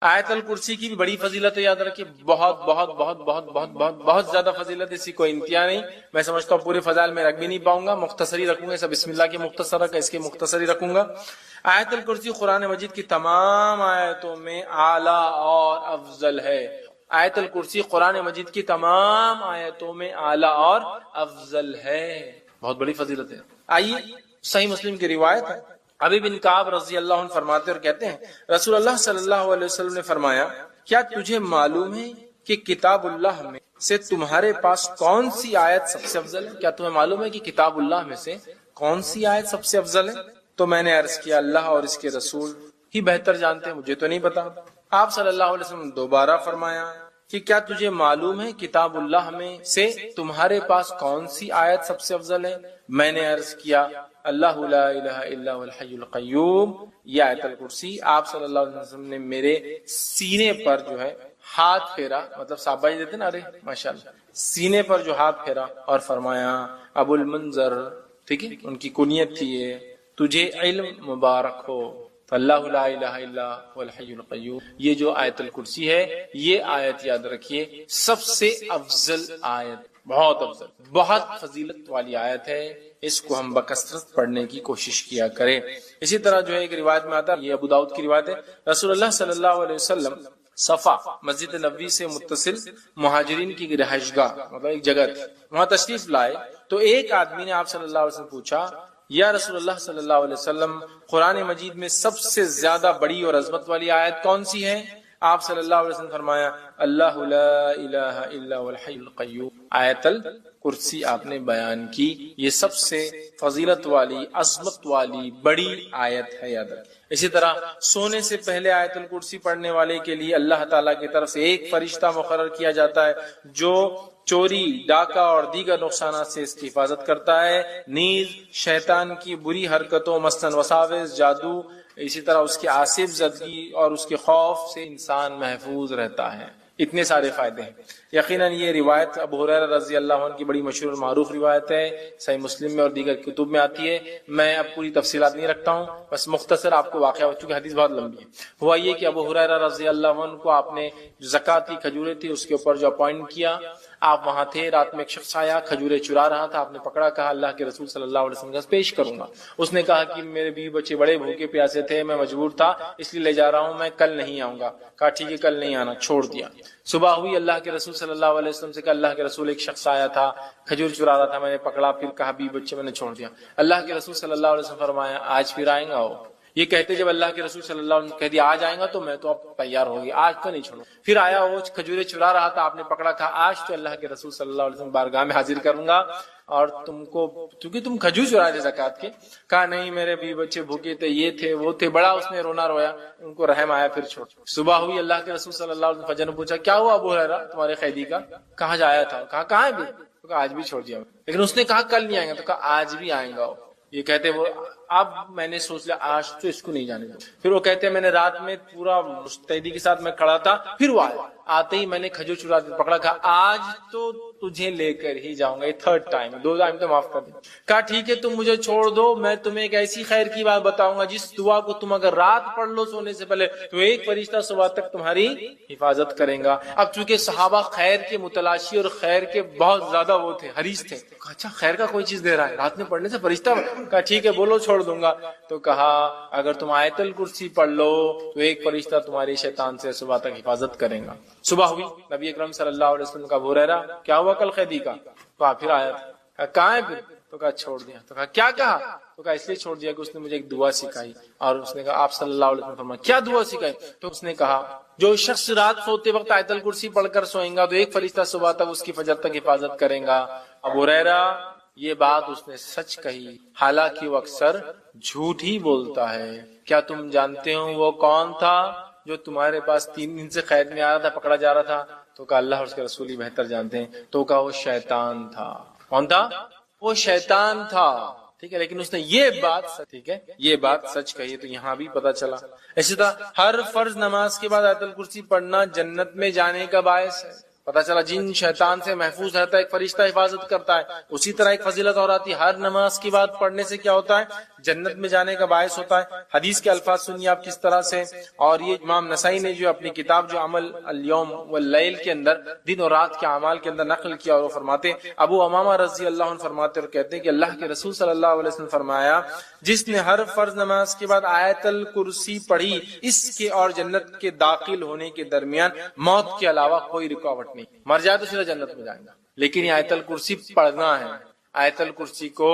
آیت الکرسی کی بھی بڑی فضیلت ہے، یاد رکھیے، بہت بہت بہت بہت بہت بہت بہت زیادہ فضیلت، اسی کوئی انتہا نہیں۔ میں سمجھتا ہوں پورے فضائل میں رکھ بھی نہیں پاؤں گا، مختصری رکھوں گا، سب بسم اللہ کی مختصر رکھا، اس کے مختصری رکھوں گا۔ آیت الکرسی قرآن مجید کی تمام آیتوں میں اعلیٰ اور افضل ہے۔ آیت الکرسی قرآن مجید کی تمام آیتوں میں اعلیٰ اور افضل ہے، بہت بڑی فضیلت ہے۔ آئیے صحیح مسلم کی روایت ہے، ابی بن کعب رضی اللہ عنہ فرماتے اور کہتے ہیں رسول اللہ صلی اللہ علیہ وسلم نے فرمایا، کیا تجھے معلوم ہے کہ کتاب اللہ میں سے تمہارے پاس کون سی آیت سب سے افضل ہے؟ کیا تمہیں معلوم ہے کہ کتاب اللہ میں سے کون سی آیت سب سے افضل ہے؟ تو میں نے عرض کیا اللہ اور اس کے رسول ہی بہتر جانتے ہیں، مجھے تو نہیں پتا۔ آپ صلی اللہ علیہ وسلم دوبارہ فرمایا کہ کیا تجھے معلوم ہے کتاب اللہ میں سے تمہارے پاس کون سی آیت سب سے افضل ہے؟ میں نے عرض کیا اللہ لا الہ الا هو الحی القیوم، یہ آیت الکرسی۔ آپ صلی اللہ علیہ وسلم نے میرے سینے پر جو ہے ہاتھ پھیرا، مطلب صحابہ جی دیتے نا، ارے ماشاءاللہ، سینے پر جو ہاتھ پھیرا اور فرمایا ابو المنذر، ٹھیک ہے، ان کی کنیت تھی یہ، تجھے علم مبارک ہو۔ اللہ لا الہ الا هو الحی القیوم، یہ جو آیت الکرسی ہے، یہ آیت یاد رکھیے سب سے افضل آیت، بہت افضل، بہت فضیلت والی آیت ہے، اس کو ہم بکثرت پڑھنے کی کوشش کیا کریں۔ اسی طرح جو ہے ایک روایت میں آتا ہے، یہ ابو داؤد کی روایت ہے، رسول اللہ صلی اللہ علیہ وسلم صفا مسجد نبوی سے متصل مہاجرین کی رہائش گاہ، مطلب ایک جگہ تھی، وہاں تشریف لائے تو ایک آدمی نے آپ صلی اللہ علیہ وسلم پوچھا، یا رسول اللہ صلی اللہ علیہ وسلم قرآن مجید میں سب سے زیادہ بڑی اور عظمت والی آیت کون سی ہے؟ آپ صلی اللہ علیہ وسلم فرمایا اللہ لا الہ الا هو الحی القیوم، آیت الکرسی آپ نے بیان کی، یہ سب سے فضیلت والی، عظمت والی بڑی آیت ہے، یاد رکھیں۔ اسی طرح سونے سے پہلے آیت الکرسی پڑھنے والے کے لیے اللہ تعالیٰ کی طرف سے ایک فرشتہ مقرر کیا جاتا ہے جو چوری، ڈاکہ اور دیگر نقصانات سے اس کی حفاظت کرتا ہے، نیز شیطان کی بری حرکتوں مثلاً وساوس، جادو، اسی طرح اس کی آصف زدگی اور اس کے خوف سے انسان محفوظ رہتا ہے۔ اتنے سارے فائدے ہیں۔ یقیناً یہ روایت ابو ہریرہ رضی اللہ عنہ کی بڑی مشہور معروف روایت ہے، صحیح مسلم میں اور دیگر کتب میں آتی ہے۔ میں اب پوری تفصیلات نہیں رکھتا ہوں، بس مختصر آپ کو واقعہ ہو چکا، حدیث بہت لمبی ہے۔ ہوا یہ کہ ابو ہریرہ رضی اللہ عنہ کو آپ نے جو زکوٰۃ کی کھجوریں تھی اس کے اوپر جو اپوائنٹ کیا، آپ وہاں تھے، رات میں ایک شخص آیا کھجوریں چرا رہا تھا، آپ نے پکڑا، کہا اللہ کے رسول صلی اللہ علیہ وسلم کے پاس پیش کروں گا۔ اس نے کہا کہ میرے بیوی بچے بڑے بھوکے پیاسے تھے، میں مجبور تھا اس لیے لے جا رہا ہوں، میں کل نہیں آؤں گا۔ کہا ٹھیک ہے کل نہیں آنا، چھوڑ دیا۔ صبح ہوئی، اللہ کے رسول صلی اللہ علیہ وسلم سے کہا اللہ کے رسول ایک شخص آیا تھا کھجور چرا رہا تھا، میں نے پکڑا، پھر کہا بیوی بچے میں نے چھوڑ دیا۔ اللہ کے رسول صلی اللہ علیہ وسلم فرمایا آج پھر آئیں گا وہ؟ یہ کہتے جب اللہ کے رسول صلی اللہ علیہ وسلم کہہ دیا آج آئیں گا تو میں تو اب تیار ہو گیا، آج تو نہیں چھوڑوں۔ پھر آیا وہ کھجوریں چرا رہا تھا، آپ نے پکڑا، کہا آج تو اللہ کے رسول صلی اللہ علیہ وسلم بارگاہ میں حاضر کروں گا اور تم کو، کیونکہ تم کھجور چرا رہے زکوٰۃ کے۔ کہا نہیں میرے بیوی بچے بھوکے تھے، یہ تھے وہ تھے، بڑا اس نے رونا رویا، ان کو رحم آیا، پھر چھوڑ۔ صبح ہوئی، اللہ کے رسول صلی اللہ علیہ وسلم فجر نے پوچھا کیا ہوا ابو ہریرہ تمہارے قیدی کا؟ کہاں جایا تھا؟ کہا کہاں ہے بھی؟ تو کہا آج بھی چھوڑ دیا، لیکن اس نے کہا کل نہیں آئیں گا، تو کہا آج بھی آئیں گا۔ یہ کہتے وہ اب میں نے سوچ لیا آج تو اس کو نہیں جانے دوں۔ پھر وہ کہتے ہیں میں نے رات میں پورا مستعدی کے ساتھ میں کھڑا تھا، پھر وہ آیا، آتے ہی میں نے کھجور چرا پکڑا، کہا آج تو تجھے لے کر ہی جاؤں گا، یہ تھرڈ ٹائم، دو ٹائم تو معاف کر دیں۔ کہا ٹھیک ہے تم مجھے چھوڑ دو، میں تمہیں ایک ایسی خیر کی بات بتاؤں گا جس دعا کو تم اگر رات پڑھ لو سونے سے پہلے تو ایک فرشتہ صبح تک تمہاری حفاظت کریں گا۔ اب چونکہ صحابہ خیر کے متلاشی اور خیر کے بہت زیادہ وہ تھے، حریص تھے، اچھا خیر کا کوئی چیز دے رہا ہے رات میں پڑھنے سے فرشتہ؟ کہا ٹھیک ہے بولو چھوڑ دوں گا۔ تو کہا اگر تم آیت الکرسی پڑھ لو تو ایک فرشتہ تمہاری شیطان سے صبح تک حفاظت کرے گا۔ صبح ہوئی، نبی اکرم صلی اللہ علیہ وسلم کا ابو ہریرہ کیا ہوا کل قیدی کا؟ تو پھر آیا تھا، کہاں ہے پھر؟ تو کہا چھوڑ دیا۔ تو کہا کیا کہا؟ تو کہا اس لیے چھوڑ دیا کہ اس نے مجھے ایک دعا سکھائی، اور اس نے کہا آپ صلی اللہ علیہ وسلم فرمایا کیا دعا سکھائی؟ تو اس نے کہا جو شخص رات سوتے وقت آیت الکرسی پڑھ کر سوئیں گا تو ایک فرشتہ صبح تک اس کی فجر تک حفاظت کرے گا۔ ابو ہریرہ یہ بات اس نے سچ کہی، حالانکہ وہ اکثر جھوٹ ہی بولتا ہے۔ کیا تم جانتے ہو وہ کون تھا جو تمہارے پاس 3 دن سے قید میں آ رہا تھا، پکڑا جا رہا تھا؟ تو کہا اللہ اور اس کے رسول ہی بہتر جانتے ہیں۔ تو کہا وہ شیطان تھا۔ کون تھا؟ وہ شیطان تھا، ٹھیک ہے، لیکن اس نے یہ بات ٹھیک ہے یہ بات سچ کہی، تو یہاں بھی پتہ چلا۔ اسی طرح ہر فرض نماز کے بعد آیت الکرسی پڑھنا جنت میں جانے کا باعث ہے۔ پتہ چلا جن شیطان سے محفوظ رہتا ہے ایک فرشتہ حفاظت کرتا ہے. اسی طرح ایک فضیلت اور آتی ہے، ہر نماز کی بعد پڑھنے سے کیا ہوتا ہے؟ جنت میں جانے کا باعث ہوتا ہے. حدیث کے الفاظ سنیے آپ کس طرح سے، اور یہ امام نسائی نے جو اپنی کتاب جو عمل الیوم واللیل کے اندر دن اور رات کے اعمال کے اندر نقل کیا، اور وہ فرماتے ابو امامہ رضی اللہ عنہ فرماتے اور کہتے ہیں کہ اللہ کے رسول صلی اللہ علیہ وسلم فرمایا جس نے ہر فرض نماز کے بعد آیت الکرسی پڑھی اس کے اور جنت کے داخل ہونے کے درمیان موت کے علاوہ کوئی رکاوٹ نہیں. مر جائے تو سیدھا جنت میں جائے گا. لیکن یہ آیت الکرسی پڑھنا ہے. آیت الکرسی کو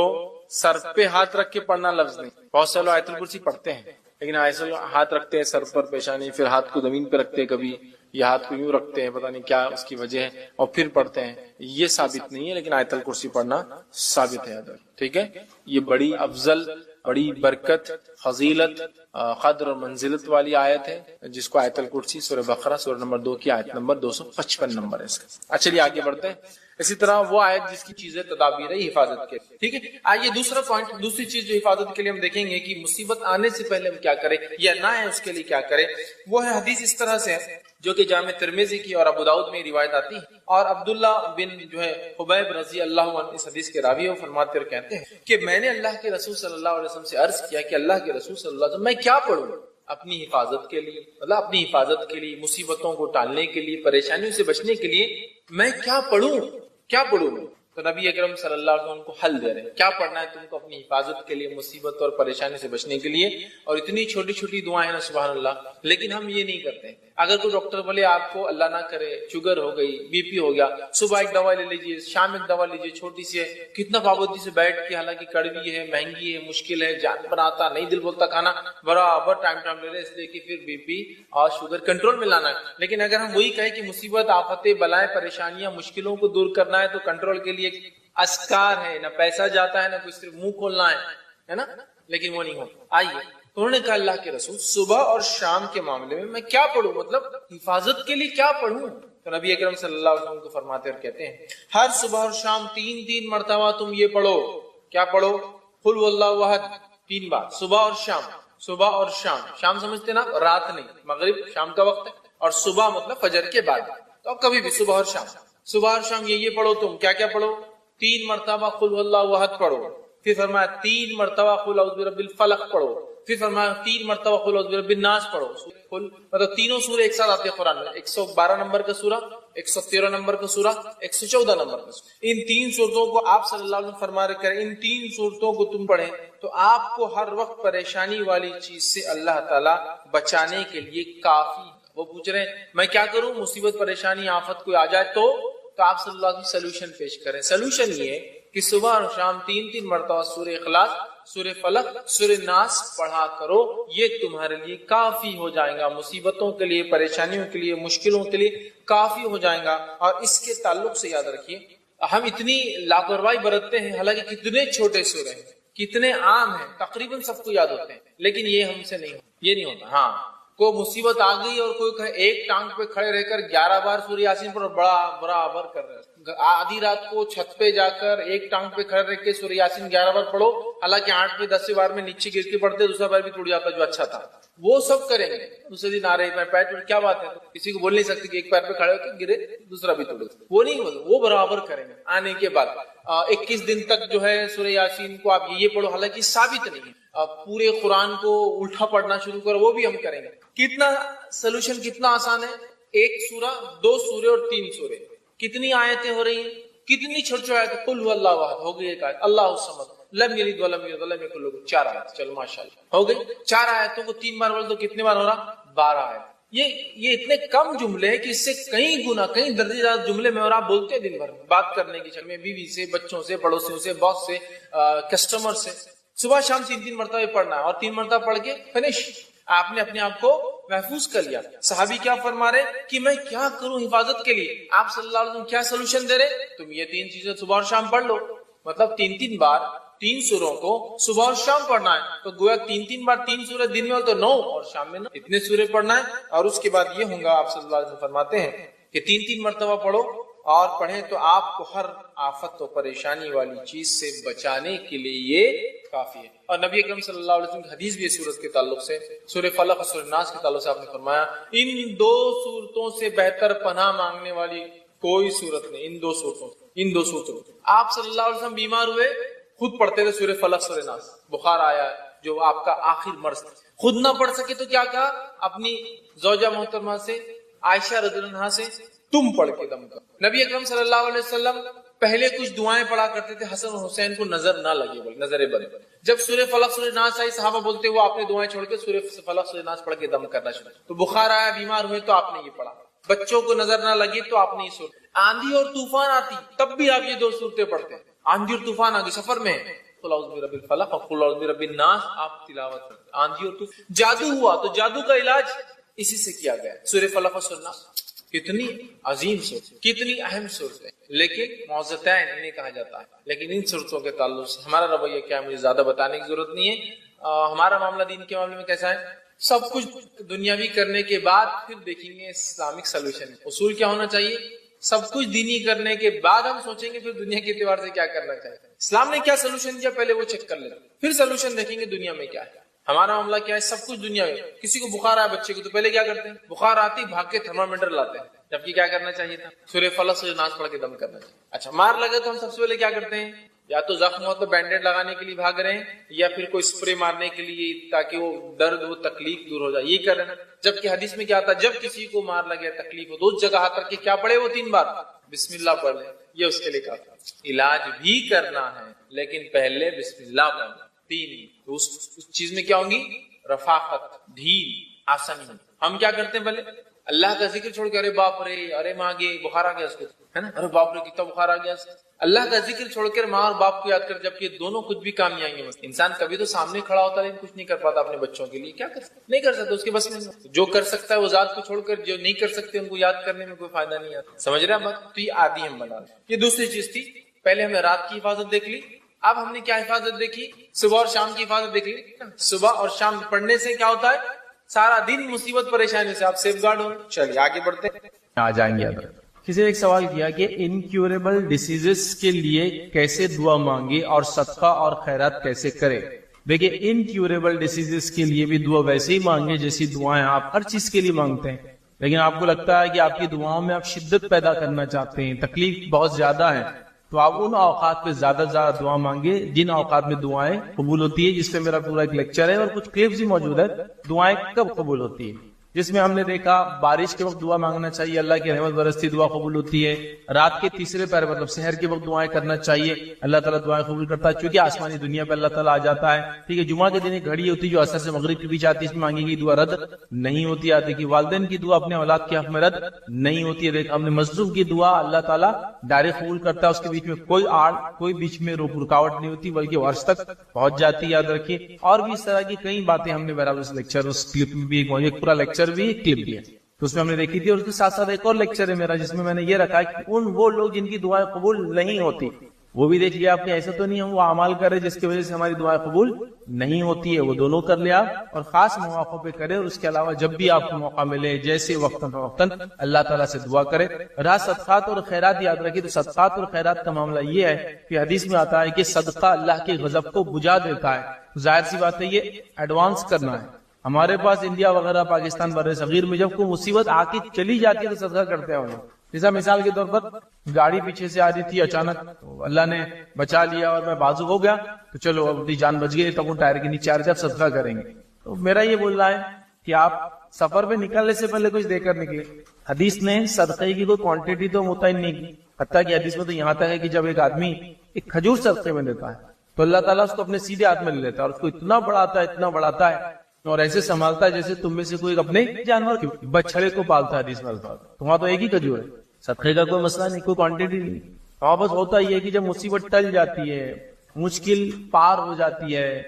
سر پہ ہاتھ رکھ کے پڑھنا لفظ نہیں. بہت سے لوگ آیت الکرسی پڑھتے ہیں لیکن ایسے ہاتھ رکھتے ہیں سر پر پیشانی، پھر ہاتھ کو زمین پہ رکھتے ہیں، کبھی یہ ہاتھ کو یوں رکھتے ہیں، پتہ نہیں کیا اس کی وجہ ہے، اور پھر پڑھتے ہیں. یہ ثابت نہیں ہے، لیکن آیت الکرسی پڑھنا ثابت ہے. ٹھیک ہے، یہ بڑی افضل، بڑی برکت، فضیلت، قدر اور منزلت والی آیت ہے جس کو آیت الکرسی سورہ بقرہ سورہ نمبر 2 کی آیت نمبر 255 نمبر ہے اس کا. چلیے آگے بڑھتے ہیں. اسی طرح وہ آیت جس کی چیزیں تدابیر حفاظت کے. ٹھیک ہے، آئیے دوسرا پوائنٹ، دوسری چیز جو حفاظت کے لیے ہم دیکھیں گے کہ مصیبت آنے سے پہلے ہم کیا کریں یا نہ ہے اس کے لیے کیا کریں. وہ ہے حدیث اس طرح سے جو کہ جامع ترمذی کی اور ابو داؤد میں روایت آتی ہے، اور عبداللہ بن جو ہے حبیب رضی اللہ عنہ اس حدیث کے راوی، وہ فرماتے اور کہتے ہیں کہ میں نے اللہ کے رسول صلی اللہ علیہ وسلم سے عرض کیا کہ اللہ کے رسول صلی اللہ علیہ وسلم میں کیا پڑھوں اپنی حفاظت کے لیے، مطلب اپنی حفاظت کے لیے، مصیبتوں کو ٹالنے کے لیے، پریشانیوں سے بچنے کے لیے میں کیا پڑھوں. تو نبی اکرم صلی اللہ علیہ وسلم کو حل دے رہے ہیں کیا پڑھنا ہے تم کو اپنی حفاظت کے لیے، مصیبت اور پریشانی سے بچنے کے لیے. اور اتنی چھوٹی چھوٹی دعائیں نا سبحان اللہ، لیکن ہم یہ نہیں کرتے. اگر کوئی ڈاکٹر بولے آپ کو اللہ نہ کرے شوگر ہو گئی، بی پی ہو گیا، صبح ایک دوا لے لیجیے، شام ایک دوا لیجیے، چھوٹی سی ہے، کتنا پابندی سے بیٹھ کے، حالانکہ کڑوی ہے، مہنگی ہے، مشکل ہے، جان بناتا نہیں، دل بولتا کھانا، برابر ٹائم لے رہے، اس لیے کہ پھر بی پی اور شوگر کنٹرول میں لانا ہے. لیکن اگر ہم وہی کہیں کہ مصیبت، آفتیں، بلائیں، پریشانیاں، مشکلوں کو دور کرنا ہے تو کنٹرول کے لیے اذکار ہے، نہ پیسہ جاتا ہے، نہ کوئی صرف منہ کھولنا ہے نا، لیکن وہ نہیں ہوتا. آئیے انہوں نے کہا اللہ کے رسول صبح اور شام کے معاملے میں کیا پڑھوں، مطلب حفاظت کے لیے کیا پڑھوں. تو نبی اکرم صلی اللہ علیہ وسلم کو فرماتے اور کہتے ہیں ہر صبح اور شام 3 مرتبہ تم یہ پڑھو. کیا پڑھو؟ قل واللہ احد 3 بار صبح اور شام. صبح اور شام، شام سمجھتے نا رات نہیں، مغرب شام کا وقت ہے، اور صبح مطلب فجر کے بعد. تو کبھی بھی صبح اور شام، صبح اور شام یہ پڑھو. تم کیا کیا پڑھو؟ 3 مرتبہ قل واللہ احد پڑھو. پھر فرمایا 3 مرتبہ قل اعوذ برب الفلق پڑھو. پھر فرمایا 3 مرتبہ قل اعوذ برب الناس پڑھو. مطلب تینوں سورے ایک ساتھ آتے ہیں قرآن میں، 112 نمبر کا سورہ، 113 نمبر کا سورہ، 114 نمبر کا سورہ. ان 3 صورتوں کو آپ صلی اللہ علیہ وسلم فرما رہے کریں، ان 3 صورتوں کو تم پڑھیں تو آپ کو ہر وقت پریشانی والی چیز سے اللہ تعالیٰ بچانے کے لیے کافی. وہ پوچھ رہے ہیں میں کیا کروں، مصیبت، پریشانی، آفت کوئی آ جائے تو آپ صلی اللہ علیہ وسلم سلوشن پیش کریں. سلوشن یہ ہے کہ صبح اور شام 3 مرتبہ سورہ اخلاص، سورہ فلق، سورہ ناس پڑھا کرو. یہ تمہارے لیے کافی ہو جائے گا، مصیبتوں کے لیے، پریشانیوں کے لیے، مشکلوں کے لیے کافی ہو جائے گا. اور اس کے تعلق سے یاد رکھیے ہم اتنی لاپرواہی برتتے ہیں، حالانکہ کتنے چھوٹے سورے ہیں، کتنے عام ہیں، تقریباً سب کو یاد ہوتے ہیں، لیکن یہ ہم سے نہیں ہوتا. ہاں کوئی مصیبت آ گئی اور کوئی ایک ٹانگ پہ کھڑے رہ کر 11 بار سورہ یاسین پر برابر کر رہے ہیں. آدھی رات کو چھت پہ جا کر ایک ٹانگ پہ کھڑے رہ کے سورہ یاسین 11 بار پڑھو، حالانکہ 8 پہ 10 بار میں نیچے گر کے پڑھتے، دوسرا بار بھی ٹوٹ جاتا جو اچھا تھا. وہ سب کریں گے. دوسرے دن آ رہے پیر کیا بات ہے، کسی کو بول نہیں سکتے کہ ایک پیر پہ کھڑے ہو کے گرے دوسرا بھی ٹوٹے، وہ نہیں ہوتا. وہ برابر کریں گے. آنے کے بعد 21 دن تک جو ہے سورہ یاسین کو آپ یہ پڑھو، حالانکہ ثابت نہیں ہے. پورے قرآن کو الٹا پڑھنا شروع کرو، وہ بھی ہم کریں گے. کتنا سلوشن، کتنا آسان ہے. 1 سورہ، 2 سورے اور 3 سورے. کتنی آیتیں ہو رہی ہیں، کتنی چھوٹی چھوٹی آیتیں. قل هو اللہ احد ہو گئی ایک آیت، اللہ الصمد لم یلد ولم یولد ولم یکن له 4 آیت. چلو ماشاءاللہ ہو گئی. 4 آیتوں کو 3 بار بول تو کتنے بار ہو رہا؟ 12 آیت. یہ اتنے کم جملے ہیں کہ اس سے کئی گنا، کئی درجے زیادہ جملے میں اور آپ بولتے ہیں دن بھر میں بات کرنے کی شکل میں، بیوی سے، بچوں سے، پڑوسیوں سے، باس سے، کسٹمر سے. صبح شام 3 مرتبہ پڑھنا ہے، اور 3 مرتبہ پڑھ کے فنش. آپ نے اپنے آپ کو محفوظ کر لیا. صحابی کیا فرما رہے کہ میں کیا کروں حفاظت کے لیے؟ آپ صلی اللہ علیہ وسلم کیا سلوشن دے رہے؟ تم یہ 3 چیزیں صبح اور شام پڑھ لو. مطلب 3 بار 3 سوروں کو صبح اور شام پڑھنا ہے. تو گویا 3 بار 3 سورے دن میں ہو تو 9 اور شام میں 9 اتنے سورے پڑھنا ہے. اور اس کے بعد یہ ہوں گا، آپ صلی اللہ علیہ وسلم فرماتے ہیں کہ 3 مرتبہ پڑھو اور پڑھیں تو آپ کو ہر آفت و پریشانی والی چیز سے بچانے کے لیے یہ کافی ہے. اور نبی اکرم صلی اللہ علیہ وسلم کی حدیث بھی ہے سورت کے تعلق سے، سورہ فلق اور سورہ ناس کے تعلق سے آپ نے فرمایا ان 2 سورتوں سے بہتر پناہ مانگنے والی کوئی صورت نہیں ان دو صورتوں آپ صلی اللہ علیہ وسلم بیمار ہوئے خود پڑھتے تھے سورہ فلق سورہ ناس. بخار آیا جو آپ کا آخر مرض تھا, خود نہ پڑھ سکے تو کیا کہا اپنی زوجہ محترمہ سے عائشہ رضی اللہ عنہا سے تم پڑھ کے دم کر. نبی اکرم صلی اللہ علیہ وسلم پہلے کچھ دعائیں پڑھا کرتے تھے حسن اور حسین کو نظر نہ لگے, بولے نظر بد. جب سورہ فلق سورہ ناس آئی صحابہ بولتے وہ آپ نے دعائیں چھوڑ کے سورہ فلق سورہ ناس پڑھ کے دم کرنا شروع. تو بخار آیا بیمار ہوئے تو آپ نے یہ پڑھا, بچوں کو نظر نہ لگی تو آپ نے یہ سورت. آندھی اور طوفان آتی تب بھی آپ یہ دو صورتیں پڑھتے ہیں. آندھی اور طوفان آگے سفر میں قل اعوذ برب الفلق اور قل اعوذ برب الناس آپ تلاوت کرتے. آندھی اور طوفان, جادو ہوا تو جادو کا علاج اسی سے کیا گیا سورہ فلق اور سورہ ناس. کتنی عظیم صورت, کتنی اہم صورت ہے, لیکن معوذتین انہیں کہا جاتا ہے. لیکن ان صورتوں کے تعلق سے ہمارا رویہ کیا ہے مجھے زیادہ بتانے کی ضرورت نہیں ہے. ہمارا معاملہ دین کے معاملے میں کیسا ہے, سب کچھ دنیاوی کرنے کے بعد پھر دیکھیں گے اسلامک سولوشن. اصول کیا ہونا چاہیے, سب کچھ دینی کرنے کے بعد ہم سوچیں گے پھر دنیا کے اعتبار سے کیا کرنا چاہیے. اسلام نے کیا سولوشن دیا پہلے وہ چیک کر لینا, پھر سولوشن دیکھیں گے دنیا میں کیا ہے. ہمارا معاملہ کیا ہے, سب کچھ دنیا میں. کسی کو بخار آیا بچے کو تو پہلے کیا کرتے ہیں, بخار آتی بھاگ کے تھرمامیٹر لاتے ہیں, جبکہ کیا کرنا چاہیے تھا سورہ فلق سورہ ناس پڑھ کے دم کرنا چاہیے. اچھا مار لگے تو ہم سب سے پہلے کیا کرتے ہیں, یا تو زخم ہو تو بینڈیڈ لگانے کے لیے بھاگ رہے ہیں, یا پھر کوئی اسپرے مارنے کے لیے تاکہ وہ درد ہو تکلیف دور ہو جائے, یہ کر رہے ہیں. جبکہ حدیث میں کیا آتا ہے, جب کسی کو مار لگے تکلیف ہو تو اس جگہ ہاتھ رکھ کے کیا پڑھے وہ 3 بار بسم اللہ پڑھ لیں. یہ اس کے لیے کہا علاج بھی کرنا ہے لیکن پہلے بسم اللہ پڑھنا. 3 تو اس چیز میں کیا ہوں گی, رفاقت, ڈھیل, آسانی. ہم کیا کرتے ہیں پہلے اللہ کا ذکر چھوڑ کے ارے باپ رے ارے ماں گے بخار آ گیا اس کو, ہے نا, ارے باپ رے کتنا بخار آ گیا. اللہ کا ذکر چھوڑ کر ماں اور باپ کو یاد کر, جبکہ دونوں خود بھی کام آئیں گے. انسان کبھی تو سامنے کھڑا ہوتا ہے لیکن کچھ نہیں کر پاتا اپنے بچوں کے لیے. کیا کر سکتا, نہیں کر سکتا, اس کے بس میں. جو کر سکتا ہے وہ ذات کو چھوڑ کر جو نہیں کر سکتے ان کو یاد کرنے میں کوئی فائدہ نہیں آتا. سمجھ رہے ہیں بات, تو یہ عادی ہم بنا. یہ دوسری چیز تھی. پہلے ہم نے رات کی حفاظت دیکھ لی, اب ہم نے کیا حفاظت دیکھی, صبح اور شام کی حفاظت دیکھ لی. صبح اور شام پڑھنے سے کیا ہوتا ہے, سارا دن مصیبت پریشانی سے آپ سیف گارڈ ہو. چلیے آگے بڑھتے آ جائیں گے. کسی نے ایک سوال کیا کہ انکیوریبل ڈیسیزز کے لیے کیسے دعا مانگے اور صدقہ اور خیرات کیسے کرے. دیکھیں انکیوریبل ڈیسیزز کے لیے بھی دعا ویسے ہی مانگے جیسی دعائیں آپ ہر چیز کے لیے مانگتے ہیں. لیکن آپ کو لگتا ہے کہ آپ کی دعاؤں میں آپ شدت پیدا کرنا چاہتے ہیں, تکلیف بہت زیادہ ہے, تو آپ ان اوقات پہ زیادہ سے زیادہ دعا مانگے جن اوقات میں دعائیں قبول ہوتی ہے. جس پہ میرا پورا ایک لیکچر ہے اور کچھ کلپس بھی موجود ہے دعائیں کب قبول ہوتی ہے, جس میں ہم نے دیکھا بارش کے وقت دعا مانگنا چاہیے, اللہ کی رحمت برستی دعا قبول ہوتی ہے. رات کے تیسرے پہر مطلب سحر کے وقت دعائیں کرنا چاہیے, اللہ تعالیٰ دعائیں قبول کرتا ہے چونکہ آسمانی دنیا پہ اللہ تعالیٰ آ جاتا ہے. ٹھیک ہے, جمعہ کے دن ایک گھڑی ہوتی ہے جو عصر سے مغرب کے بیچ آتی ہے, اس میں مانگی گئی دعا رد نہیں ہوتی. آتی کہ والدین کی دعا اپنے اولاد کے حق میں رد نہیں ہوتی ہے. دیکھ ہم نے مظلوم کی دعا اللہ تعالیٰ ڈائریکٹ قبول کرتا ہے, اس کے بیچ میں کوئی آڑ کوئی بیچ میں رکاوٹ نہیں ہوتی بلکہ عرش تک پہنچ جاتی ہے. یاد رکھیے. اور بھی اس طرح کی کئی باتیں ہم نے برابر اس لیکچر اس کلپ میں بھی ایک پورا لیکچر بھی ایک کلپ بھی ہے تو اس میں ہم نے دیکھی تھی. اور اس کے ساتھ ساتھ ایک اور لیکچر ہے میرا جس میں نے یہ رکھا کہ وہ لوگ جن کی دعائیں قبول نہیں ہوتی وہ بھی دیکھ لیا آپ نے. ایسا تو نہیں ہم وہ اعمال کرے جس کی وجہ سے ہماری دعائیں قبول نہیں ہوتی ہے, وہ دونوں کر لیا اور خاص مواقع پہ کرے. اور اس کے علاوہ جب بھی آپ کو موقع ملے جیسے وقتاً فوقتاً اللہ تعالیٰ سے دعا کرے. رہا صدقات اور خیرات, یاد رکھیے تو صدقات اور خیرات کا معاملہ یہ ہے کہ حدیث میں آتا ہے کہ صدقہ اللہ کے غضب کو بجھا دیتا ہے. ظاہر سی بات ہے یہ ایڈوانس کرنا ہے. ہمارے پاس انڈیا وغیرہ پاکستان بر صغیر میں جب کوئی مصیبت آ کے چلی جاتی ہے تو صدقہ کرتے ہیں. جیسا مثال کے طور پر گاڑی پیچھے سے آ رہی تھی, اچانک اللہ نے بچا لیا اور میں بازو ہو گیا تو چلو اپنی جان بچ گئی, تب وہ ٹائر کے نیچے آ رہے تھے, اب صدقہ کریں گے. تو میرا یہ بول رہا ہے کہ آپ سفر پہ نکلنے سے پہلے کچھ دے کر نکلے. حدیث نے صدقے کی کوئی کوانٹٹی تو متعین نہیں کی, حتیٰ کہ حدیث میں تو یہاں تک ہے کہ جب ایک آدمی ایک کھجور صدقے میں دیتا ہے تو اللہ تعالیٰ اس کو اپنے سیدھے ہاتھ میں لے لیتا ہے اور اس کو اتنا بڑھاتا ہے اور ایسے سنبھالتا ہے جیسے تم میں سے کوئی اپنے جانور بچڑے کو پالتا ہے. حدیث میں تمہارا تو ایک ہی کھجور ہے, صدقے کا کوئی مسئلہ نہیں, کوئی کوانٹٹی نہیں. وہاں بس ہوتا ہی ہے کہ جب مصیبت ٹل جاتی ہے, مشکل پار ہو جاتی ہے,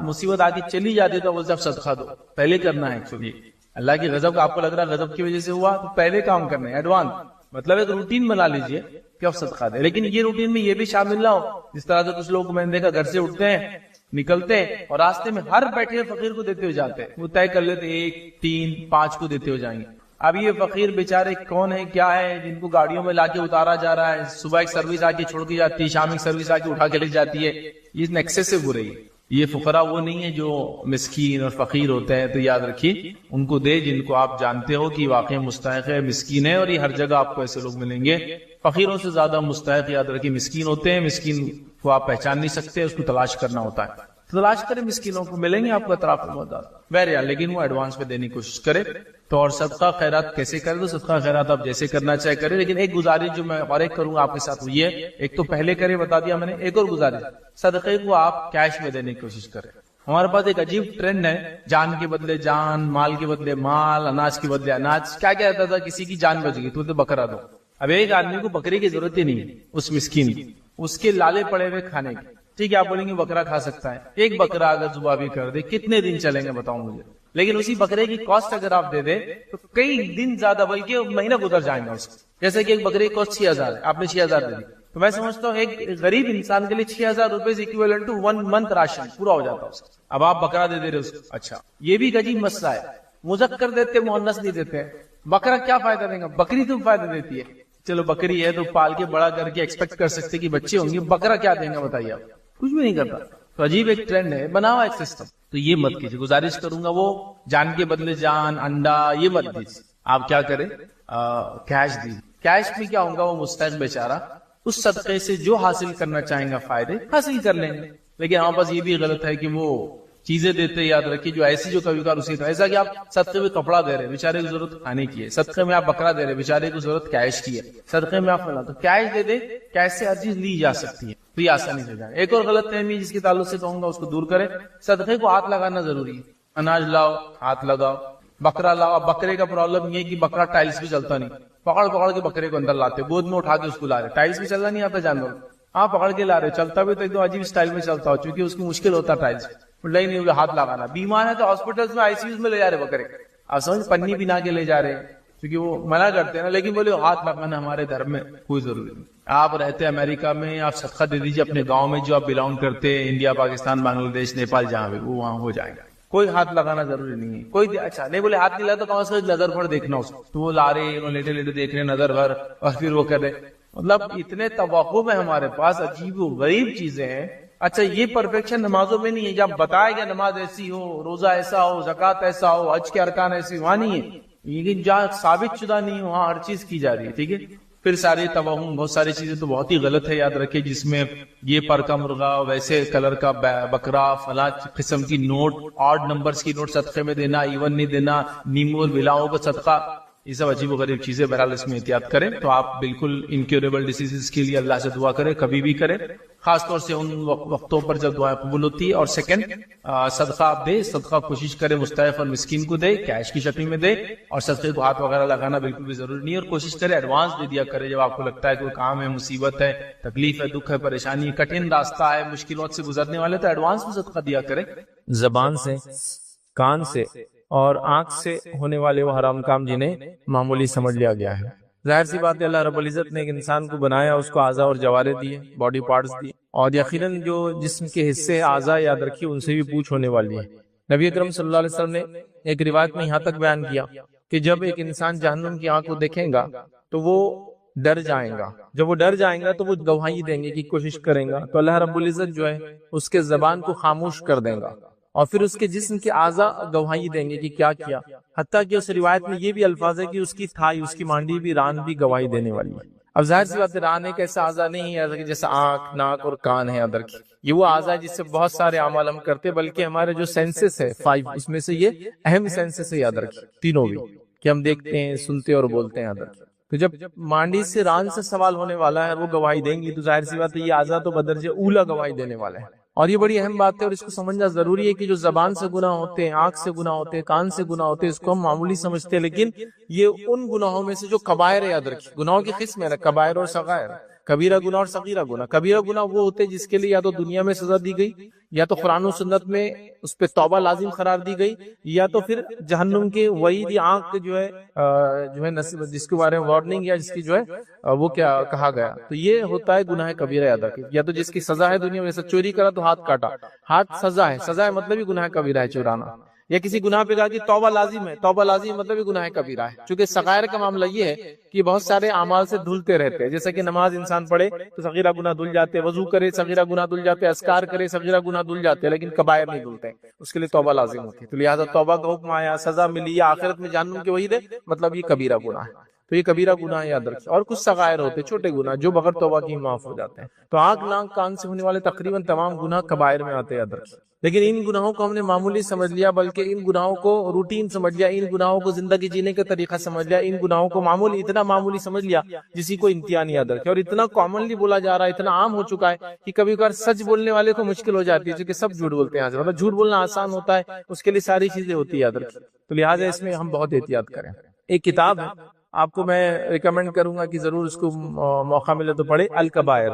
مصیبت آگے چلی جاتی ہے تو بولتے اب صدقہ دو. پہلے کرنا ہے ایکچولی. اللہ کی غضب آپ کو لگ رہا ہے غضب کی وجہ سے ہوا تو پہلے کام کرنا ہے, ایڈوانس. مطلب ایک روٹین بنا لیجئے کہ اب صدقہ دے. لیکن یہ روٹین میں یہ بھی شامل نہ ہو جس طرح سے کچھ لوگ میں نے دیکھا گھر سے اٹھتے ہیں نکلتے اور راستے میں ہر بیٹھے فقیر کو دیتے ہوئے جاتے ہیں. وہ طے کر لیتے 1 3 5 کو دیتے ہوئے جائیں گے. اب یہ فقیر بیچارے کون ہے کیا ہے جن کو گاڑیوں میں لا کے اتارا جا رہا ہے, صبح ایک سروس آ کے چھوڑ کے جاتی ہے, شام ایک سروس آ کے اٹھا کے لے جاتی ہے. یہ ایکسیسو ہو رہی ہے. یہ فقراء وہ نہیں ہے جو مسکین اور فقیر ہوتے ہیں، تو یاد رکھیے ان کو دے جن کو آپ جانتے ہو کہ واقعی مستحق ہے، مسکین ہے، اور یہ ہر جگہ آپ کو ایسے لوگ ملیں گے۔ فقیروں سے زیادہ مستحق یاد رکھیے مسکین ہوتے ہیں، مسکین کو آپ پہچان نہیں سکتے، اس کو تلاش کرنا ہوتا ہے، تلاش کریں، مسکینوں کو ملیں گے آپ کو اطراف میں موجود، بہرحال لیکن وہ ایڈوانس میں دینے کی کوشش کرے۔ تو اور صدقہ خیرات کیسے کرے؟ تو صدقہ خیرات آپ جیسے کرنا چاہے کریں، لیکن ایک گزارش جو میں اور ایک کروں گا آپ کے ساتھ وہ یہ ہے، ایک تو پہلے کرے بتا دیا میں نے، ایک اور گزارش، صدقے کو آپ کیش میں دینے کی کوشش کریں۔ ہمارے پاس ایک عجیب ٹرینڈ ہے، جان کے بدلے جان، مال کے بدلے مال، اناج کے بدلے اناج۔ کیا کہتا تھا، کسی کی جان بچ گئی تو بکرا دو۔ اب ایک آدمی کو بکری کی ضرورت ہی نہیں، اس مسکین کی، اس کے لالے پڑے ہوئے کھانے کے، ٹھیک ہے آپ بولیں گے بکرا کھا سکتا ہے، ایک بکرا اگر ذبح بھی کر دے کتنے دن چلیں گے بتاؤں مجھے؟ لیکن اسی بکرے کی کاسٹ اگر آپ دے دے تو کئی دن زیادہ بلکہ مہینہ گزر جائیں گا اس کو۔ جیسے کہ ایک بکرے کی کاسٹ 6000 ہے، آپ نے 6000 دے دی، تو میں سمجھتا ہوں ایک غریب انسان کے لیے 6000 روپے اکویولنٹ ٹو 1 منتھ راشن پورا ہو جاتا ہے اس کا۔ اب آپ بکرا دے رہے اس کو، اچھا یہ بھی ایک عجیب مسئلہ ہے، مذکر دیتے مؤنث نہیں دیتے، بکرا کیا فائدہ دے گا؟ بکری تو فائدہ دیتی ہے، چلو بکری ہے تو پال کے بڑا کر کے ایکسپیکٹ کر سکتے کہ بچے ہوں گے، بکرا کیا دیں گا بتائیے آپ؟ کچھ بھی نہیں کرتا۔ تو عجیب ایک ٹرینڈ ہے، بنا ہوا ایک سسٹم، تو یہ مت کیجیے، گزارش کروں گا وہ جان کے بدلے جان، انڈا یہ مت دیجیے، آپ کیا کریں کیش دیجیے۔ کیش میں کیا ہوگا، وہ مستحق بیچارہ اس صدقے سے جو حاصل کرنا چاہیں گا فائدے حاصل کر لیں گے۔ لیکن ہمارے پاس یہ بھی غلط ہے کہ وہ چیزیں دیتے، یاد رکھیے جو ایسی جو کبھی کبھار اسی طرح، ایسا کہ آپ صدقے میں کپڑا دے رہے بیچارے کو ضرورت کھانے کی ہے، صدقے میں آپ بکرا دے رہے بیچارے کو ضرورت کیش کی ہے، صدقے میں آپ فلاں، تو کیش دے دے، کیش سے ہر چیز لی جا سکتی ہے تو یہ آسانی سے جائے۔ ایک اور غلط فہمی جس کے تعلق سے کہوں گا اس کو دور کرے، صدقے کو ہاتھ لگانا ضروری ہے، اناج لاؤ ہاتھ لگاؤ، بکرا لاؤ۔ اب بکرے کا پرابلم یہ ہے کہ بکرا ٹائلس بھی چلتا نہیں، پکڑ پکڑ کے بکرے کو اندر لاتے، گود میں اٹھا کے اس کو لا رہے، ٹائلس بھی چلنا نہیں آتا جانور، آپ پکڑ کے لا رہے، چلتا بھی تو ایک دم عجیب اسٹائل میں چلتا ہو، چونکہ اس کی مشکل ہوتا ٹائلس نہیں ہوگا ہاتھ لگانا۔ بیمار ہے تو ہاسپٹل میں ICU میں لے جا رہے بکرے، آپ سمجھ پنی بنا کے لے جا رہے کیونکہ وہ منع کرتے ہیں نا، لیکن بولے ہاتھ لگانا ہمارے دھرم میں کوئی ضروری نہیں۔ آپ رہتے امریکہ میں، آپ صدقہ دے دیجیے اپنے گاؤں میں جو آپ بلانگ کرتے ہیں، انڈیا پاکستان بنگلہ دیش نیپال جہاں بھی، وہ وہاں ہو جائے گا، کوئی ہاتھ لگانا ضروری نہیں ہے۔ کوئی اچھا نہیں بولے ہاتھ نہیں لاتا تو کم سے کم نظر بھر دیکھنا اس کو، تو وہ لا رہے لیٹے لیٹے دیکھ رہے نظر بھر، اور پھر وہ کر رہے، مطلب اتنے توقف ہے ہمارے پاس، عجیب و غریب چیزیں ہیں۔ اچھا یہ پرفیکشن نمازوں میں نہیں ہے، جب بتایا گیا نماز ایسی ہو، روزہ ایسا ہو، زکوٰۃ ایسا ہو، حج کے ارکان ایسی، وہاں نہیں ہے، لیکن جہاں ثابت شدہ نہیں ہو وہاں ہر چیز کی جا رہی ہے، ٹھیک ہے۔ پھر سارے توہم، بہت ساری چیزیں تو بہت ہی غلط ہے، یاد رکھے، جس میں یہ پر کا مرغا، ویسے کلر کا بکرا، فلاں قسم کی نوٹ، آڈ نمبرز کی نوٹ صدقے میں دینا، ایون نہیں دینا، نیمو اور بلاؤں کا صدقہ، یہ سب عجیب و غریب چیزیں، بہرحال اس میں احتیاط کریں۔ تو آپ بالکل انکیوریبل ڈیزیز کے لیے اللہ سے دعا کریں، کبھی بھی کریں، خاص طور سے ان وقتوں پر جب دعائیں قبول ہوتی ہے۔ اور سیکنڈ، صدقہ آپ دے، صدقہ کوشش کریں مستحق اور مسکین کو دے، کیش کی شکل میں دے، اور صدقے کو ہاتھ وغیرہ لگانا بالکل بھی ضروری نہیں ہے، اور کوشش کریں ایڈوانس دے دیا کرے، جب آپ کو لگتا ہے کوئی کام ہے، مصیبت ہے، تکلیف ہے، دکھ ہے، پریشانی ہے، کٹھن راستہ ہے، مشکلات سے گزرنے والے، تو ایڈوانس میں صدقہ دیا کرے۔ زبان سے، کان سے اور آنکھ سے ہونے والے وہ حرام کام جنہیں معمولی سمجھ لیا گیا ہے۔ ظاہر سی بات ہے، اللہ رب العزت نے ایک انسان کو بنایا، اس کو اعضاء اور جوارے دیے، باڈی پارٹس دیے، اور یقیناً جو جسم کے حصے اعضاء یاد رکھیے ان سے بھی پوچھ ہونے والی ہے۔ نبی اکرم صلی اللہ علیہ وسلم نے ایک روایت میں یہاں تک بیان کیا کہ جب ایک انسان جہنم کی آنکھ کو دیکھے گا تو وہ ڈر جائیں گا، جب وہ ڈر جائیں گا تو وہ گواہی دیں گے کی کوشش کریں گا، تو اللہ رب العزت جو ہے اس کے زبان کو خاموش کر دیں گا، اور پھر اس کے جسم کے اعضاء گواہی دیں گے کہ کیا کیا، حتیٰ کہ اس روایت میں یہ بھی الفاظ ہے کہ اس کی تھائی، اس کی مانڈی بھی، ران بھی گواہی دینے والی ہے۔ اب ظاہر سی بات ہے، ران ایک ایسا اعضاء نہیں ہے جیسے آنکھ، ناک اور کان ہے ادر کی، یہ وہ اعضاء جس سے بہت سارے اعمال ہم کرتے، بلکہ ہمارے جو سینسز ہے 5، اس میں سے یہ اہم سینسز ہے یاد رکھیے، تینوں بھی، کہ ہم دیکھتے ہیں، سنتے اور بولتے ہیں ادر کی۔ تو جب مانڈی سے، ران سے سوال ہونے والا ہے، وہ گواہی دیں گی، تو ظاہر سی بات ہے یہ اعضاء تو بدرجہ اولا گواہی دینے والے ہیں، اور یہ بڑی اہم بات ہے، اور اس کو سمجھنا ضروری ہے کہ جو زبان سے گناہ ہوتے ہیں، آنکھ سے گناہ ہوتے ہیں، کان سے گناہ ہوتے ہیں، اس کو ہم معمولی سمجھتے ہیں، لیکن یہ ان گناہوں میں سے جو کبائر ہے، یاد رکھیے، گناہوں کی قسم ہے نا، کبائر اور صغائر، کبیرہ گناہ اور صغیرہ گناہ۔ کبیرہ گناہ وہ ہوتے ہیں جس کے لیے یا تو دنیا میں سزا دی گئی، یا تو قرآن و سنت میں اس پہ توبہ لازم قرار دی گئی، یا تو پھر جہنم کے وعید، آنکھ جو ہے جس کے بارے میں وارننگ، یا جس کی جو ہے وہ کیا کہا گیا، تو یہ ہوتا ہے گناہ کبیرہ یاد رکھیے۔ یا تو جس کی سزا ہے دنیا میں، جیسے چوری کرا تو ہاتھ کاٹا، ہاتھ سزا ہے، سزا ہے مطلب ہی گناہ کبیرہ ہے چورانا، یا کسی گناہ پہ کہا کہ توبہ لازم ہے، توبہ لازم مطلب یہ گناہ کبیرہ ہے. چونکہ صغائر کا معاملہ یہ ہے کہ بہت سارے اعمال سے دھلتے رہتے ہیں، جیسا کہ نماز انسان پڑھے تو صغیرہ گناہ دھل جاتے، وضو کرے صغیرہ گناہ دھل جاتے، اذکار کرے صغیرہ گناہ دھل جاتے، لیکن کبائر نہیں دھلتے، اس کے لیے توبہ لازم ہوتی ہے. تو لہٰذا توبہ کا حکم آیا، سزا ملی یا آخرت میں جہنم کی وعید ہے، مطلب یہ کبیرہ گناہ ہے. تو یہ کبیرہ گناہ یاد رکھیں. اور کچھ صغائر ہوتے ہیں، چھوٹے گناہ جو بغیر توبہ کی معاف ہو جاتے ہیں. تو آنکھ ناک کان سے ہونے والے تقریباً تمام گناہ کبائر میں آتے ہیں یاد رکھیں. لیکن ان گناہوں کو ہم نے معمولی سمجھ لیا، بلکہ ان گناہوں کو روٹین سمجھ لیا، ان گناہوں کو زندگی جینے کا طریقہ سمجھ لیا، ان گناہوں کو معمولی، اتنا معمولی سمجھ لیا جسی کو انتہا نہیں یاد رکھے. اور اتنا کامنلی بولا جا رہا ہے، اتنا عام ہو چکا ہے کہ کبھی کبھار سچ بولنے والے کو مشکل ہو جاتی ہے، کیونکہ سب جھوٹ بولتے ہیں. مطلب جھوٹ بولنا آسان ہوتا ہے، اس کے لیے ساری چیزیں ہوتی ہے یاد رکھیں. تو لہٰذا اس میں ہم بہت احتیاط کریں. ایک کتاب ہے، آپ کو میں ریکمینڈ کروں گا کہ ضرور اس کو موقع ملے تو پڑھے، الکبائر.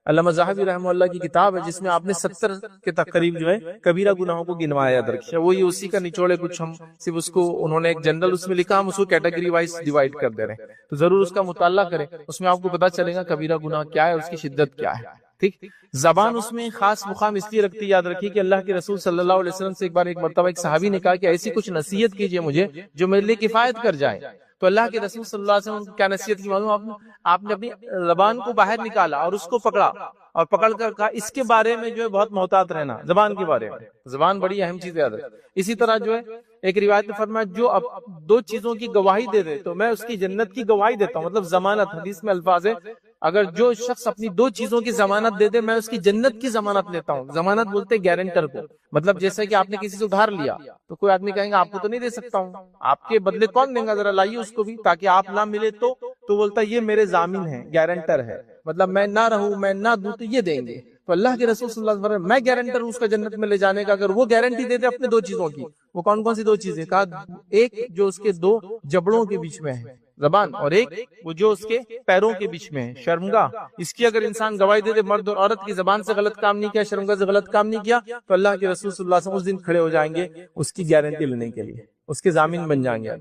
علامہ ذہبی رحمہ اللہ کی کتاب ہے، جس میں آپ نے 70 کے تقریب جو ہے کبیرہ گناہوں کو گنوایا یاد رکھیں. وہی اسی کا نچوڑ ہے، کچھ ہم صرف اس کو انہوں نے ایک جنرل اس میں لکھا، ہم اس کو کیٹیگری وائز ڈیوائڈ کر دے رہے ہیں. تو ضرور اس کا مطالعہ کریں، اس میں آپ کو پتا چلے گا کبیرہ گناہ کیا ہے، اس کی شدت کیا ہے. ٹھیک. زبان اس میں خاص مقام اس لیے رکھتی ہے، یاد رکھیے کہ اللہ کے رسول صلی اللہ علیہ وسلم سے ایک بار ایک مرتبہ ایک صحابی نے کہا کہ ایسی کچھ نصیحت کیجیے مجھے جو میرے لیے کفایت کر جائے. تو اللہ کے رسول صلی اللہ علیہ وسلم کیا نصیحت کی معلوم؟ آپ نے اپنی زبان کو باہر نکالا اور اس کو پکڑا، اور پکڑ کر کہا اس کے بارے میں جو ہے بہت محتاط رہنا. زبان کے بارے میں، زبان بڑی اہم چیز ہے یاد رکھیں. اسی طرح جو ہے ایک روایت میں فرمایا جو اب 2 چیزوں کی گواہی دے دے تو میں اس کی جنت کی گواہی دیتا ہوں. مطلب ضمانت، حدیث میں الفاظ ہے اگر جو شخص اپنی 2 چیزوں کی ضمانت دے دے میں اس کی جنت کی ضمانت لیتا ہوں. ضمانت بولتے ہیں گارنٹر کو. مطلب جیسے کہ آپ نے کسی سے ادھار لیا تو کوئی آدمی کہیں گا آپ کو تو نہیں دے سکتا ہوں، آپ کے بدلے کون دیں گا، ذرا لائیے اس کو بھی تاکہ آپ نہ ملے. تو بولتا ہے یہ میرے ضامن ہے، گارنٹر ہے، مطلب میں نہ رہوں میں نہ دوں تو یہ دیں گے. تو اللہ کے رسول صلی اللہ علیہ وسلم میں گارنٹر ہوں اس کا جنت میں لے جانے کا. اگر وہ گارنٹی دے دے اپنے 2 چیزوں کی، وہ کون کون سی 2 چیزیں؟ کہا ایک جو اس کے 2 جبڑوں کے بیچ میں ہے زبان، اور ایک وہ جو اس کے پیروں کے بیچ میں ہے شرمگاہ. اس کی اگر انسان گواہی دے دے، مرد اور عورت کی زبان سے غلط کام نہیں کیا، شرمگاہ سے غلط کام نہیں کیا، تو اللہ کے رسول صلی اللہ علیہ وسلم اس دن کھڑے ہو جائیں گے اس کی گارنٹی لینے کے لیے، اس کے ضامن بن جائیں گے.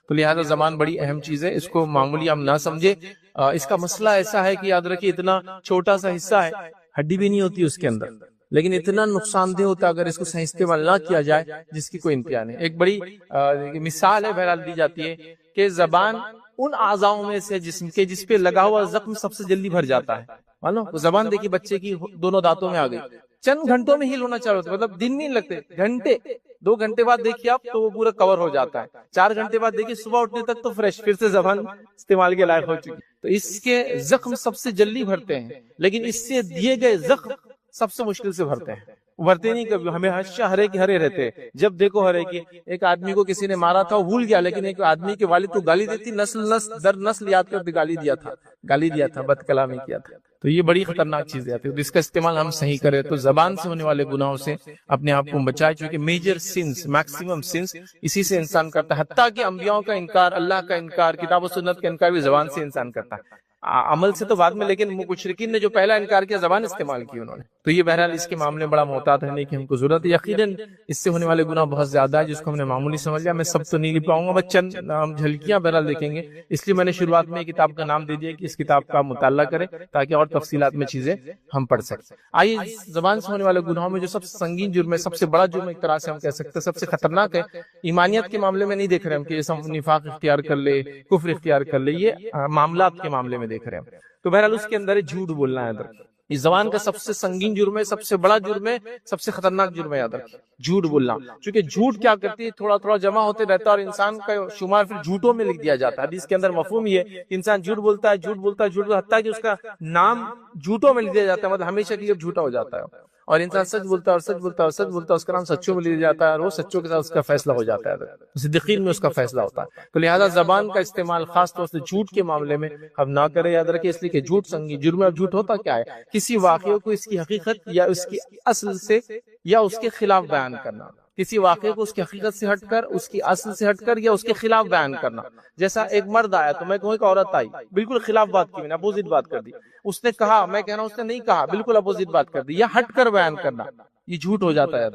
تو لہٰذا زبان بڑی اہم چیز ہے، اس کو معمولی ہم نہ سمجھے. اس کا مسئلہ ایسا ہے کہ یاد رکھیے اتنا چھوٹا سا حصہ ہے، ہڈی بھی نہیں ہوتی اس کے اندر، لیکن اتنا نقصان دہ ہوتا ہے اگر اس کو صحیح استعمال نہ کیا جائے جس کی کوئی انتہا نہیں. ایک بڑی مثال ہے بہرحال دی جاتی ہے کہ زبان ان اعضاؤں میں سے جسم کے جس پہ لگا ہوا زخم سب سے جلدی بھر جاتا ہے. معلوم زبان دیکھی بچے کی دونوں دانتوں میں آ گئی، چند گھنٹوں میں ہیل ہونا چاہیے، مطلب دن نہیں لگتے، گھنٹے. 2 گھنٹے بعد دیکھیے آپ تو وہ پورا کور ہو جاتا ہے. 4 گھنٹے بعد دیکھیے صبح اٹھنے تک تو فریش، پھر سے زبان استعمال کے لائق ہو چکی. تو اس کے زخم سب سے جلدی بھرتے ہیں، لیکن اس سے دیے گئے زخم سب سے مشکل سے بھرتے ہیں. بھرتے نہیں کبھی، ہمیں ہمیشہ ہرے کے ہرے رہتے. جب دیکھو ہرے کی. ایک آدمی کو کسی نے مارا تھا وہ بھول گیا، لیکن ایک آدمی کے والد کو گالی دیتی، نسل در نسل یاد کر گالی دیا تھا، بد کلامی کیا تھا. تو یہ بڑی خطرناک چیزیں آتی ہے. تو اس کا استعمال ہم صحیح کریں تو زبان سے ہونے والے گناہوں سے اپنے آپ کو بچائے، چونکہ میجر سنس، میکسیمم سنس اسی سے انسان کرتا ہے. حتیٰ کہ انبیاء کا انکار، اللہ کا انکار، کتاب و سنت کا انکار بھی زبان سے انسان کرتا ہے. عمل سے تو بعد میں، لیکن مشرکین نے جو پہلا انکار کیا زبان استعمال کی انہوں نے. تو یہ بہرحال اس کے معاملے میں بڑا محتاط رہنے کی ہم کو ضرورت ہے. یقیناً اس سے ہونے والے گناہ بہت زیادہ ہے جس کو ہم نے معمولی سمجھ لیا. میں سب تو نہیں لکھ پاؤں گا، بس چند جھلکیاں بہرحال دیکھیں گے. اس لیے میں نے شروعات میں کتاب کا نام دے دیا کہ اس کتاب کا مطالعہ کریں تاکہ اور تفصیلات میں چیزیں ہم پڑھ سکیں. آئیے زبان سے ہونے والے گناہوں میں جو سب سے سنگین جرم ہے، سب سے بڑا جرم ایک طرح سے ہم کہہ سکتے ہیں، سب سے خطرناک ہے. ایمانیت کے معاملے میں نہیں دیکھ رہے ہم کہ جیسے ہم نفاق اختیار کر لے، کفر اختیار کر لے، یہ معاملات کے معاملے میں دیکھ رہے ہیں. تو بہرحال اس کے اندر ہے جھوٹ بولنا ہے. اس زبان کا سب سے سنگین جرم ہے، سب سے بڑا جرم ہے، سب سے خطرناک جرم ہے. یاد رکھیں جھوٹ بولنا، چونکہ جھوٹ کیا کرتی ہے، تھوڑا تھوڑا جمع ہوتے رہتا ہے اور انسان کا شمار پھر جھوٹوں میں لکھ دیا جاتا ہے. حدیث کے اندر مفہوم یہ ہے کہ انسان جھوٹ بولتا ہے حتیٰ کہ اس کا نام جھوٹوں میں لکھ دیا جاتا ہے، مطلب ہمیشہ کے لیے جھوٹا ہو جاتا ہے. اور انسان سچ بولتا ہے اس کا نام سچوں میں لیا جاتا ہے اور وہ سچوں کے ساتھ اس کا فیصلہ ہو جاتا ہے، صدیقین میں اس کا فیصلہ ہوتا ہے. تو لہذا زبان کا استعمال خاص طور سے جھوٹ کے معاملے میں ہم نہ کریں. یاد رکھیں اس لیے کہ جھوٹ سنگین جرم ہے. اب جھوٹ ہوتا کیا ہے؟ کسی واقعے کو اس کی حقیقت یا اس کی اصل سے یا اس کے خلاف بیان کرنا. کسی واقعے کو اس کی حقیقت سے ہٹ کر، اس کی اصل سے ہٹ کر یا اس کے خلاف بیان کرنا. جیسا ایک مرد آیا تو میں کہوں ایک عورت آئی، بالکل خلاف بات کی، میں نے اپوزٹ بات کر دی. اس نے کہا، میں کہہ رہا ہوں اس نے نہیں کہا، بالکل اپوزٹ بات کر دی. یا ہٹ کر بیان کرنا، یہ جھوٹ ہو جاتا ہے.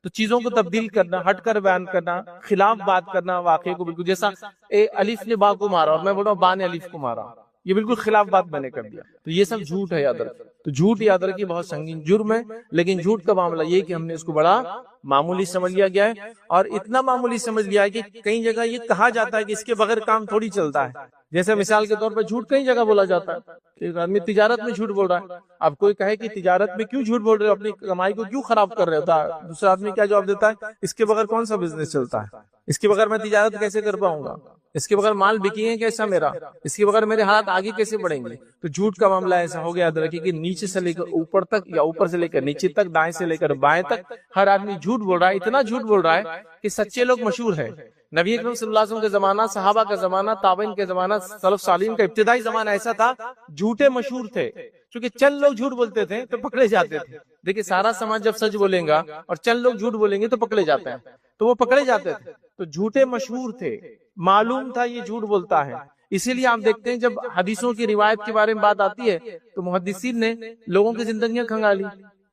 تو چیزوں کو تبدیل کرنا، ہٹ کر بیان کرنا، خلاف بات کرنا واقعے کو بالکل. جیسا الف نے با کو مارا اور میں بول رہا ہوں با نے الف کو مارا، یہ بالکل خلاف بات میں نے کر دیا. تو یہ سب جھوٹ ہے یاد رکھیں. تو جھوٹ یاد رکھیے بہت سنگین جرم ہے، لیکن جھوٹ کا معاملہ یہ کہ ہم نے اس کو بڑا معمولی سمجھ لیا گیا ہے، اور اتنا معمولی سمجھ لیا ہے کہ کئی جگہ یہ کہا جاتا ہے کہ اس کے بغیر کام تھوڑی چلتا ہے. جیسے مثال کے طور پر جھوٹ کئی جگہ بولا جاتا ہے. ایک آدمی تجارت میں جھوٹ بول رہا ہے، اب کوئی کہے کہ تجارت میں کیوں جھوٹ بول رہے ہو، اپنی کمائی کو کیوں خراب کر رہے ہوتا ہے، دوسرا آدمی کیا جواب دیتا ہے، اس کے بغیر کون سا بزنس چلتا ہے، اس کے بغیر میں تجارت کیسے کر پاؤں گا، اس کے بغیر مال بکیں گے کیسا میرا، اس کے بغیر میرے حالات آگے کیسے بڑھیں گے. تو جھوٹ کا معاملہ ایسا ہو گیا یاد رکھیے کہ نیچے سے لے کر اوپر تک یا اوپر سے لے کر نیچے تک، دائیں سے لے کر بائیں تک ہر آدمی جھوٹ بول رہا ہے. اتنا جھوٹ بول رہا ہے کہ سچے لوگ مشہور ہیں. نبی اکرم صلی اللہ علیہ وسلم کے زمانہ، صحابہ کا زمانہ، تابعین کے زمانہ، سلف صالحین کا ابتدائی زمانہ ایسا تھا جھوٹے مشہور تھے. چونکہ چند لوگ جھوٹ بولتے تھے تو پکڑے جاتے تھے. دیکھیں سارا سماج جب سچ بولیں گا اور چند لوگ جھوٹ بولیں گے تو پکڑے جاتے ہیں، تو وہ پکڑے جاتے تھے. تو جھوٹے مشہور تھے، معلوم تھا یہ جھوٹ بولتا ہے. اسی لیے آپ دیکھتے ہیں جب حدیثوں کی روایت کے بارے میں بات آتی ہے تو محدثین نے لوگوں کی زندگیاں کھنگالی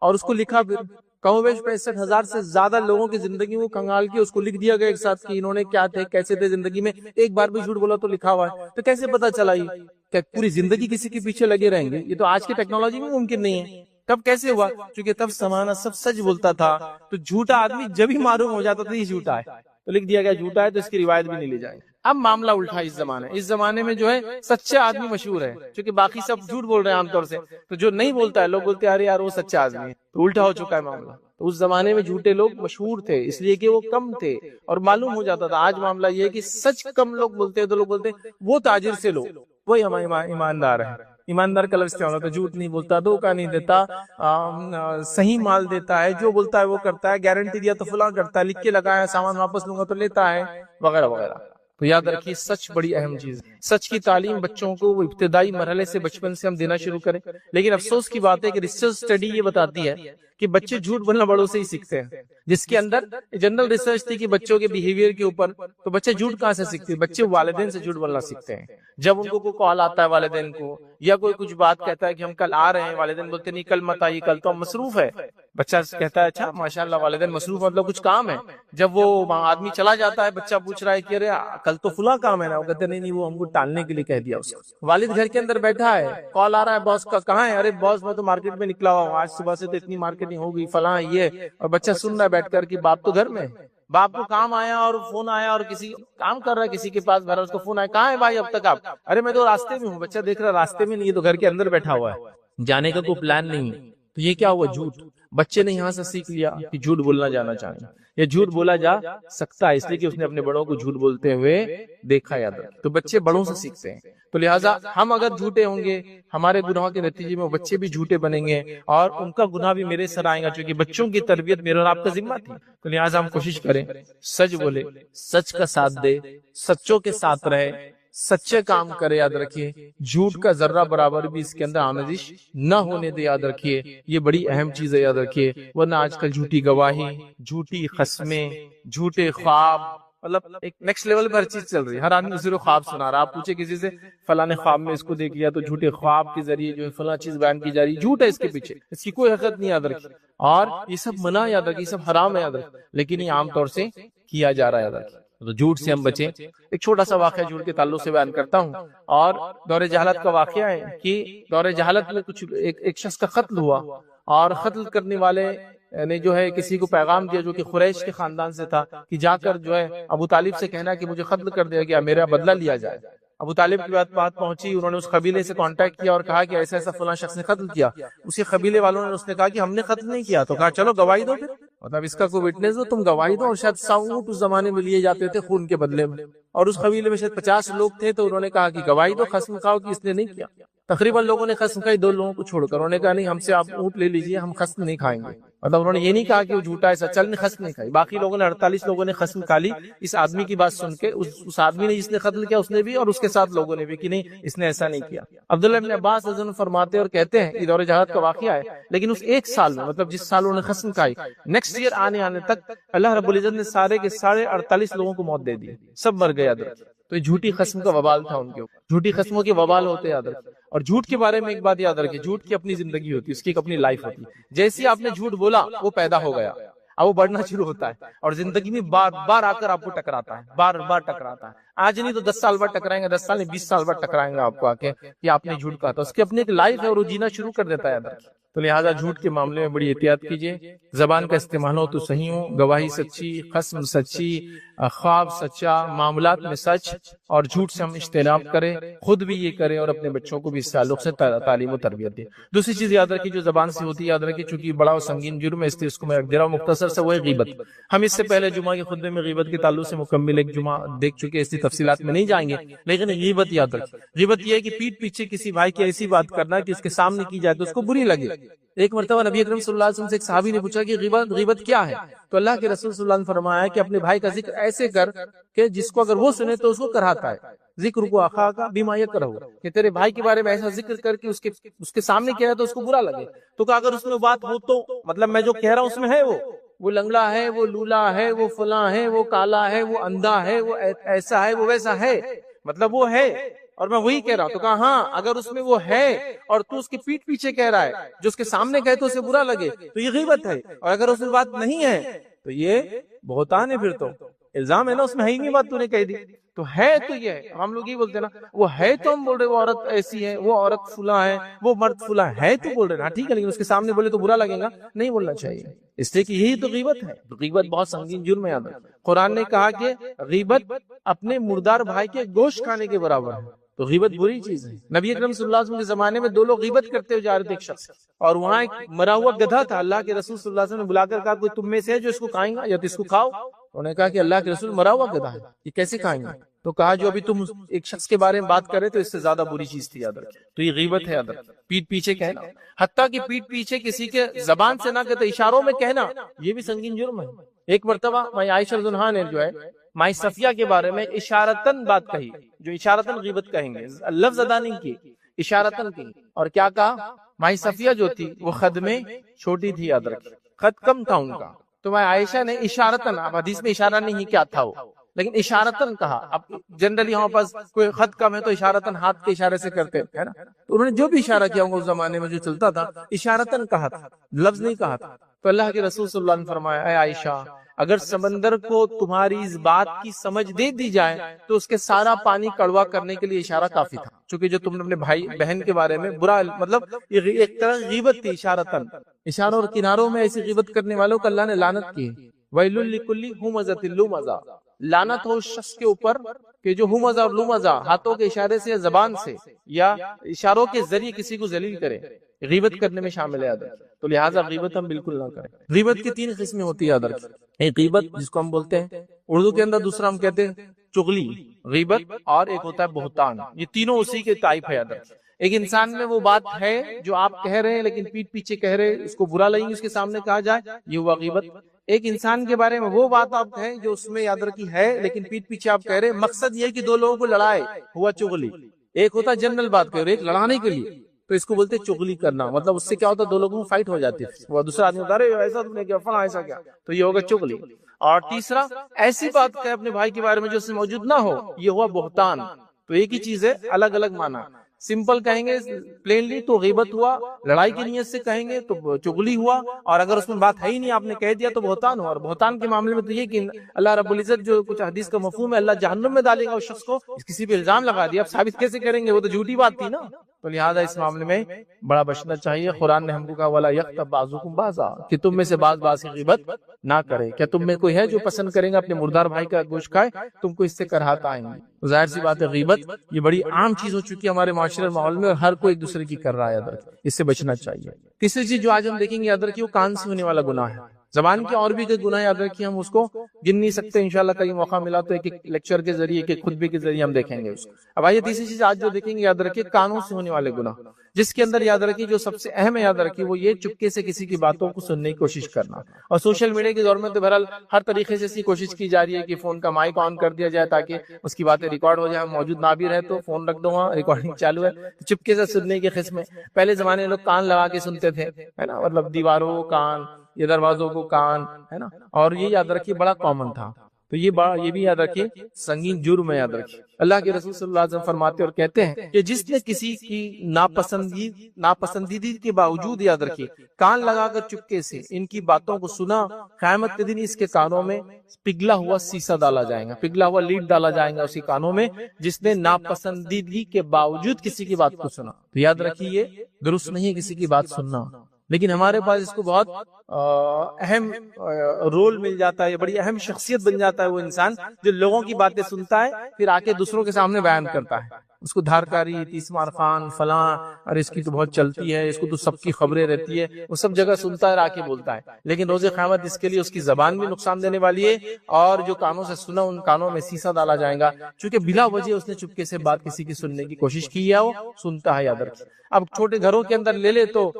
اور اس کو لکھا. پھر کم و بیش 65,000 سے زیادہ لوگوں کی زندگی کو کنگال کے اس کو لکھ دیا گیا ایک ساتھ کہ انہوں نے کیا تھے، کیسے تھے زندگی میں. ایک بار بھی جھوٹ بولا تو لکھا ہوا ہے. تو کیسے پتا چلا یہ کہ پوری زندگی کسی کے پیچھے لگے رہیں گے؟ یہ تو آج کی ٹیکنالوجی میں ممکن نہیں ہے. تب کیسے ہوا؟ کیونکہ تب زمانہ سب سچ بولتا تھا. تو جھوٹا آدمی جب ہی معلوم ہو جاتا تھا یہ جھوٹا ہے تو لکھ دیا گیا جھوٹا ہے، تو اس کی روایت بھی نہیں لی جائے. اب معاملہ الٹا اس زمانے میں جو ہے سچا آدمی مشہور ہے، کیونکہ باقی سب جھوٹ بول رہے ہیں عام طور سے. تو جو نہیں بولتا ہے لوگ بولتے ہیں ارے یار وہ سچا آدمی ہے. تو الٹا ہو چکا ہے معاملہ. تو اس زمانے میں جھوٹے لوگ مشہور تھے اس لیے کہ وہ کم تھے اور معلوم ہو جاتا تھا. آج معاملہ یہ ہے کہ سچ کم لوگ بولتے ہیں تو لوگ بولتے ہیں وہ تاجر سے لو، وہی ہمارا ایماندار ہے. ایماندار کا لفظ کیا ہوتا ہے؟ جھوٹ نہیں بولتا، دھوکہ نہیں دیتا، صحیح مال دیتا ہے، جو بولتا ہے وہ کرتا ہے، گارنٹی دیا تو فلاں کرتا ہے، لکھ کے لگایا سامان واپس لوں گا تو لیتا ہے، وغیرہ وغیرہ. تو یاد رکھیے سچ بڑی اہم چیز ہے. سچ کی تعلیم بچوں کو وہ ابتدائی مرحلے سے بچپن سے ہم دینا شروع کریں. لیکن افسوس کی بات ہے کہ ریسرچ اسٹڈی یہ بتاتی ہے کہ بچے جھوٹ بولنا بڑوں سے ہی سیکھتے ہیں. جس کے اندر جنرل ریسرچ تھی کہ بچوں کے بیہیویئر کے اوپر، تو بچے جھوٹ کہاں سے سیکھتے ہیں؟ بچے والدین سے جھوٹ بولنا سیکھتے ہیں. جب ان کو کوئی کال آتا ہے والدین کو یا کوئی کچھ بات کہتا ہے کہ ہم کل آ رہے ہیں، والدین بولتے نہیں کل مت آئیے، کل تو ہم مصروف ہے. بچہ کہتا ہے اچھا ماشاءاللہ والدین مصروف مطلب کچھ کام ہے. جب وہ آدمی چلا جاتا ہے بچہ پوچھ رہا ہے کہ ارے کل تو فلاں کام ہے نا، وہ کہتے نہیں وہ ہم کو ٹالنے کے لیے کہہ دیا اس کو. والد گھر کے اندر بیٹھا ہے، کال آ رہا ہے باس کا، کہاں ہے؟ ارے باس میں تو مارکیٹ میں نکلا ہوا ہوں، آج صبح سے تو اتنی مارکیٹنگ ہو گئی فلاں یہ. اور بچہ سن رہا ہے بیٹھ کر کہ باپ تو گھر میں، باپ کو کام آیا اور فون آیا اور کسی کام کر رہا ہے کسی کے پاس بھرا، اس کو فون آیا کہاں ہے بھائی اب تک آپ؟ ارے میں تو راستے میں ہوں. بچہ دیکھ رہا راستے میں نہیں، یہ تو گھر کے اندر بیٹھا ہوا ہے، جانے کا کوئی پلان نہیں. تو یہ کیا ہوا؟ جھوٹ. بچے نے یہاں سے سیکھ لیا کہ جھوٹ بولنا جانا چاہیے، یا جھوٹ بولا جا سکتا ہے اس لیے کہ اس نے اپنے بڑوں کو جھوٹ بولتے ہوئے دیکھا. یاد رکھ تو بچے بڑوں سے سیکھتے ہیں. تو لہٰذا ہم اگر جھوٹے ہوں گے ہمارے گناہوں کے نتیجے میں بچے بھی جھوٹے بنیں گے اور ان کا گناہ بھی میرے سر آئے گا، چونکہ بچوں کی تربیت میرے اور آپ کا ذمہ تھی. تو لہٰذا ہم کوشش کریں سچ بولے، سچ کا ساتھ دے، سچوں کے ساتھ رہے، سچے کام کرے. یاد رکھیے جھوٹ کا ذرہ برابر بھی اس کے اندر آمیزش نہ ہونے دے. یاد رکھیے یہ بڑی اہم چیز ہے. یاد رکھیے ورنہ آج کل جھوٹی گواہی، جھوٹی قسمیں، جھوٹے خواب، مطلب ایک نیکسٹ لیول پر ہر چیز چل رہی ہے. ہر آدمی دوسرے کو خواب سنا رہا. آپ پوچھے کسی سے فلاں نے خواب میں اس کو دیکھ لیا، تو جھوٹے خواب کے ذریعے جو ہے فلاں چیز بیان کی جا رہی ہے. جھوٹ ہے اس کے پیچھے، اس کی کوئی حقیقت نہیں. یاد رکھیے اور یہ سب منع، یاد رکھیے یہ سب حرام ہے. یاد رکھیے لیکن یہ عام طور سے کیا جا رہا ہے. یاد رکھیے تو جھوٹ سے ہم بچیں. ایک چھوٹا سا واقعہ جھوٹ کے تعلق سے بیان کرتا ہوں، اور دور جہالت کا واقعہ ہے کہ دور جہالت میں کچھ ایک شخص کا قتل ہوا، اور قتل کرنے والے نے جو ہے کسی کو پیغام دیا جو کہ قریش کے خاندان سے تھا کہ جا کر جو ہے ابو طالب سے کہنا کہ مجھے قتل کر دیا گیا، میرا بدلہ لیا جائے. ابو طالب کی بات پہنچی، انہوں نے اس قبیلے سے کانٹیکٹ کیا اور کہا کہ ایسا ایسا فلاں شخص نے قتل کیا. اسی قبیلے والوں نے اس نے کہا کہ ہم نے قتل نہیں کیا. تو کہا چلو گواہی دو، پھر مطلب اس کا کوئی وٹنس دو، تم گواہی دو. اور شاید 100 اونٹ اس زمانے میں لیے جاتے تھے خون کے بدلے میں، اور اس قبیلے میں شاید 50 لوگ تھے. تو انہوں نے کہا کہ گواہی دو، قسم کھاؤ کہ اس نے نہیں کیا. تقریباً لوگوں نے قسم کھائی 2 لوگوں کو چھوڑ کر. انہوں نے کہا نہیں ہم سے آپ اونٹ لے لیجئے، ہم قسم نہیں کھائیں گے. مطلب انہوں نے یہ نہیں کہا کہ وہ جھوٹا ہے، سچا نے قسم نہیں کھائی. باقی لوگوں نے 48 لوگوں نے قسم کھا لی اس آدمی کی بات سن کے. اس آدمی نے جس نے قتل کیا اس نے بھی، اور اس کے ساتھ لوگوں نے بھی کہ نہیں اس نے ایسا نہیں کیا. عبداللہ ابن عباس رضی اللہ عنہ فرماتے اور کہتے ہیں یہ دور جہاد کا واقعہ ہے، لیکن اس ایک سال میں مطلب جس سال انہوں نے قسم کھائی، نیکسٹ ایئر آنے تک اللہ رب العزت نے سارے کے سارے 48 لوگوں کو موت دے دی، سب مر گئے. یاد رکھیں تو یہ جھوٹی قسم کا وبال تھا ان کے اوپر. جھوٹی قسموں کے وبال ہوتے. یاد رکھیں اور جھوٹ کے بارے میں ایک بات یاد رکھیں، جھوٹ کی اپنی زندگی ہوتی ہے، اس کی ایک اپنی لائف ہوتی ہے. جیسے آپ نے جھوٹ بولا وہ پیدا ہو گیا. اب وہ بڑھنا شروع ہوتا ہے اور زندگی میں بار بار آ کر آپ کو ٹکراتا ہے، بار بار ٹکراتا ہے. آج نہیں تو 10 سال بعد ٹکرائیں گے، 10 سال نہیں 20 سال بعد ٹکرائیں گے آپ کو آ کے کہ آپ نے جھوٹ کہا تھا. اس کی اپنی ایک لائف ہے اور وہ جینا شروع کر دیتا ہے ادھر. تو لہٰذا جھوٹ کے معاملے میں بڑی احتیاط کیجیے. زبان کا استعمال ہو تو صحیح ہو، گواہی سچی، قسم سچی، خواب سچا، معاملات میں سچ، اور جھوٹ سے ہم اجتناب کریں، خود بھی یہ کریں اور اپنے بچوں کو بھی اس تعلق سے تعلیم و تربیت دیں. دوسری چیز یاد رکھیے جو زبان سے ہوتی ہے، یاد رکھیے چونکہ بڑا و سنگین جرم ہے، اس لیے اس کو میں رکھ دے رہا ہوں مختصر سے، وہ ہے غیبت. ہم اس سے پہلے جمعہ کے خطبے میں غیبت کے تعلق سے مکمل ایک جمعہ دیکھ چکے، اس لیے تفصیلات میں نہیں جائیں گے. لیکن غیبت یاد رکھیں، غیبت یہ ہے کہ پیٹھ پیچھے کسی بھائی کی ایسی بات کرنا کہ اس کے سامنے کی جائے تو اس کو بری لگے. ایک مرتبہ نبی اکرم صلی اللہ علیہ وسلم سے ایک صحابی نے پوچھا کہ غیبت کیا ہے؟ تو اللہ کے رسول صلی اللہ علیہ وسلم نے فرمایا کہ اپنے بھائی کا ذکر ایسے کر کہ جس کو اگر وہ سنے تو اس کو کراہتا ہے. ذکر کو اخا کا بیما یکرہ، کہ تیرے بھائی کے بارے میں ایسا ذکر کر کے اس کے سامنے کہہ رہا تو اس کو برا لگے. تو کہ اگر اس میں بات ہو تو مطلب میں جو کہہ رہا ہوں اس میں ہے وہ لنگڑا ہے، وہ لولا ہے، وہ فلاں ہے، وہ کالا ہے، وہ اندھا ہے، وہ ایسا ہے، وہ ویسا ہے، مطلب وہ ہے اور میں وہی کہہ رہا ہوں. تو کہا ہاں اگر اس میں وہ ہے اور تو اس کی پیٹھ پیچھے کہہ رہا ہے، جو اس کے سامنے کہے تو اسے برا لگے تو یہ غیبت ہے. اور اگر اس میں بات نہیں ہے تو یہ بہتان ہے، پھر تو الزام ہے نا، اس میں ہے ہی نہیں بات تو نے کہہ دی. تو ہے تو یہ ہے، ہم لوگ یہ بولتے ہیں نا، وہ ہے تو ہم بول رہے وہ عورت ایسی ہے، وہ عورت فلاں ہے، وہ مرد فلاں ہے تو بول رہے ہیں ٹھیک ہے، لیکن اس کے سامنے بولے تو برا لگے گا، نہیں بولنا چاہیے، اس لیے کہ یہی تو غیبت ہے. تو غیبت بہت سنگین جرم ہے. یاد رکھیں قرآن نے کہا کہ غیبت اپنے مردار بھائی کے گوشت کھانے کے برابر ہے. تو غیبت بری چیز ہے. نبی اکرم صلی اللہ علیہ وسلم کے زمانے میں 2 لوگ غیبت کرتے ہوئے جا رہے تھے ایک شخص، اور وہاں ایک مرا ہوا گدھا تھا. اللہ کے رسول صلی اللہ علیہ وسلم نے بلا کر کہا کوئی تم میں سے ہے جو اس کو کھائیں گا یا تو اس کو کھاؤ. انہوں نے کہا کہ اللہ کے رسول مرا ہوا گدھا ہے، یہ کیسے کھائیں گے؟ تو کہا جو ابھی تم ایک شخص کے بارے میں بات کر رہے تو اس سے زیادہ بری چیز تھی. یاد رکھیں تو یہ غیبت ہے. یاد رکھیں پیٹھ پیچھے کہنا، حتیٰ کہ پیٹھ پیچھے کسی کے زبان سے نہ کہتے افشاروں میں کہنا، یہ بھی سنگین جرم ہے. ایک مرتبہ مائی عائشہ رضی اللہ عنہا نے جو ہے مائی صفیہ کے بارے میں اشارتن بات کہی، جو اشارتن غیبت کہیں گے، لفظ ادا نہیں کی، اشارتن کی. اور کیا کہا؟ مائی صفیہ جو تھی وہ خد میں چھوٹی تھی. یاد رکھیں خد کم تھا ان کا. تو مائی عائشہ نے اشارتن، اب حدیث میں اشارہ نہیں کیا تھا وہ، لیکن اشارتن کہا. اب جنرلی ہمارے پاس کوئی خط کم ہے تو اشارتن ہاتھ کے اشارے سے کرتے ہے نا. تو انہوں نے جو بھی اشارہ کیا ہوگا اس زمانے میں جو چلتا تھا اشارتن کہا تھا، لفظ نہیں کہا تھا. تو اللہ کے رسول صلی اللہ علیہ وسلم نے فرمایا اے عائشہ اگر سمندر کو تمہاری اس بات کی سمجھ دے دی جائے تو اس کے سارا پانی کڑوا کرنے کے لیے اشارہ کافی تھا. چونکہ جو تم نے اپنے بھائی بہن کے بارے میں برا، مطلب یہ ایک طرح غیبت تھی. اشارتن، اشاروں اور کناروں میں ایسی غیبت کرنے والوں کو اللہ نے لعنت کی. ویل لکل ہمزۃ لمزہ، لعنت ہو اس شخص کے اوپر کہ جو ہمزہ اور لمزہ ہاتھوں کے اشارے سے یا زبان سے یا اشاروں کے ذریعے کسی کو ذلیل کرے. غیبت کرنے میں شامل ہے. تو لہٰذا غیبت ہم بالکل نہ کریں. غیبت کی 3 قسمیں ہوتی ہے. یاد رکھیں ایک غیبت جس کو ہم بولتے ہیں اردو کے اندر، دوسرا ہم کہتے ہیں چغلی غیبت، اور ایک ہوتا ہے بہتان. یہ تینوں اسی کے ٹائپ ہے. یاد رکھیں ایک انسان میں وہ بات ہے جو آپ کہہ رہے ہیں لیکن پیٹھ پیچھے کہہ رہے، اس کو برا لگیں گے اس کے سامنے کہا جائے، یہ ہوا غیبت. ایک انسان کے بارے میں وہ بات آپ کہیں جو اس میں یاد رکھی ہے لیکن پیٹھ پیچھے آپ کہہ رہے، مقصد یہ کہ 2 لوگوں کو لڑائے، ہوا چغلی. ایک ہوتا جنرل بات کہہ رہے، ایک لڑانے کے لیے، تو اس کو بولتے چغلی کرنا. مطلب اس سے کیا ہوتا ہے 2 لوگوں میں فائٹ ہو جاتی ہے، وہ دوسرا آدمی بتا رہے ایسا تم نے کیا، فلاں ایسا کیا، تو یہ ہوگا چغلی. اور تیسرا ایسی بات کہے اپنے بھائی کے بارے میں جو اس میں موجود نہ ہو، یہ ہوا بہتان. تو ایک ہی چیز ہے، الگ الگ معنی. سمپل کہیں گے پلینلی تو غیبت ہوا، لڑائی کی نیت سے کہیں گے تو چغلی ہوا، اور اگر اس میں بات ہے ہی نہیں آپ نے کہہ دیا تو بہتان ہوا. اور بہتان کے معاملے میں تو یہ کہ اللہ رب العزت جو کچھ حدیث کا مفہوم ہے، اللہ جہنم میں ڈالے گا اس شخص کو. کسی پہ الزام لگا دیا، اب ثابت کیسے کریں گے، وہ تو جھوٹی بات تھی نا. تو لہٰذا اس معاملے میں بڑا بچنا چاہیے. قرآن نے ہم کو کہا وَلَا يَغْتَبْ بَعْضُكُمْ بَعْضًا، کہ تم میں سے بعض کی غیبت نہ کرے. کیا تم میں کوئی ہے جو پسند کریں گا اپنے مردار بھائی کا گوشت کھائے؟ تم کو اس سے کراہت آئیں گے. ظاہر سی بات ہے غیبت یہ بڑی عام چیز ہو چکی ہے ہمارے معاشرے ماحول میں، اور ہر کوئی ایک دوسرے کی کر رہا ہے. اس سے بچنا چاہیے. تیسری چیز جو آج ہم دیکھیں گے یاد رکھیے، وہ کان سے ہونے والا گناہ ہے. زبان کے اور بھی کوئی گناہ یاد رکھیے، ہم اس کو گن نہیں سکتے. انشاءاللہ کہیں موقع ملا تو ایک لیکچر کے ذریعے، ایک خطبے کے ذریعے ہم دیکھیں گے اس کو. اب آئیے تیسری چیز آج جو دیکھیں گے یاد رکھیے، کانوں سے ہونے والے گناہ، جس کے اندر یاد رکھیے جو سب سے اہم ہے یاد رکھیے وہ یہ چپکے سے کسی کی باتوں کو سننے کی کوشش کرنا. اور سوشل میڈیا کے دور میں تو بہرحال ہر طریقے سے اس کی کوشش کی جا رہی ہے کہ فون کا مائک آن کر دیا جائے تاکہ اس کی باتیں ریکارڈ ہو جائے. موجود نہ بھی رہے تو فون رکھ دو وہاں، ریکارڈنگ چالو ہے. چپکے سے سننے کی قسم. پہلے زمانے میں لوگ کان لگا کے سنتے تھے، ہے نا، مطلب دیواروں کان، یہ دروازوں کو کان، ہے نا. اور یہ یاد رکھیے بڑا کامن تھا. تو یہ بھی یاد رکھیے سنگین جرم ہے، یاد رکھیے۔ اللہ کے رسول صلی اللہ علیہ وسلم فرماتے اور کہتے ہیں کہ جس نے کسی کی ناپسندیدگی کے باوجود، یاد رکھیے، کان لگا کر چپکے سے ان کی باتوں کو سنا، قیامت کے دن اس کے کانوں میں پگھلا ہوا سیسا ڈالا جائے گا، پگھلا ہوا لیڈ ڈالا جائے گا اسی کانوں میں، جس نے ناپسندیدگی کے باوجود کسی کی بات کو سنا۔ تو یاد رکھیے درست نہیں ہے کسی کی بات سننا، لیکن ہمارے پاس اس کو بہت اہم رول مل جاتا ہے، بڑی اہم شخصیت بن جاتا ہے وہ انسان جو لوگوں کی باتیں سنتا ہے پھر آ کے دوسروں کے سامنے بیان کرتا ہے۔ اس کو دھارکاری، تیسمار خان، فلاں، اور اس کی تو بہت چلتی ہے، اس کو تو سب کی خبریں رہتی ہے، وہ سب جگہ سنتا ہے، آ کے بولتا ہے، لیکن روز قیامت اس کے لیے اس کی زبان بھی نقصان دینے والی ہے، اور جو کانوں سے سنا ان کانوں میں سیسا ڈالا جائے گا، چونکہ بلا وجہ اس نے چپکے سے بات کسی کی سننے کی کوشش کی ہے، وہ سنتا ہے، یاد رکھیں۔ اب چھوٹے گھروں کے اندر لے لے تو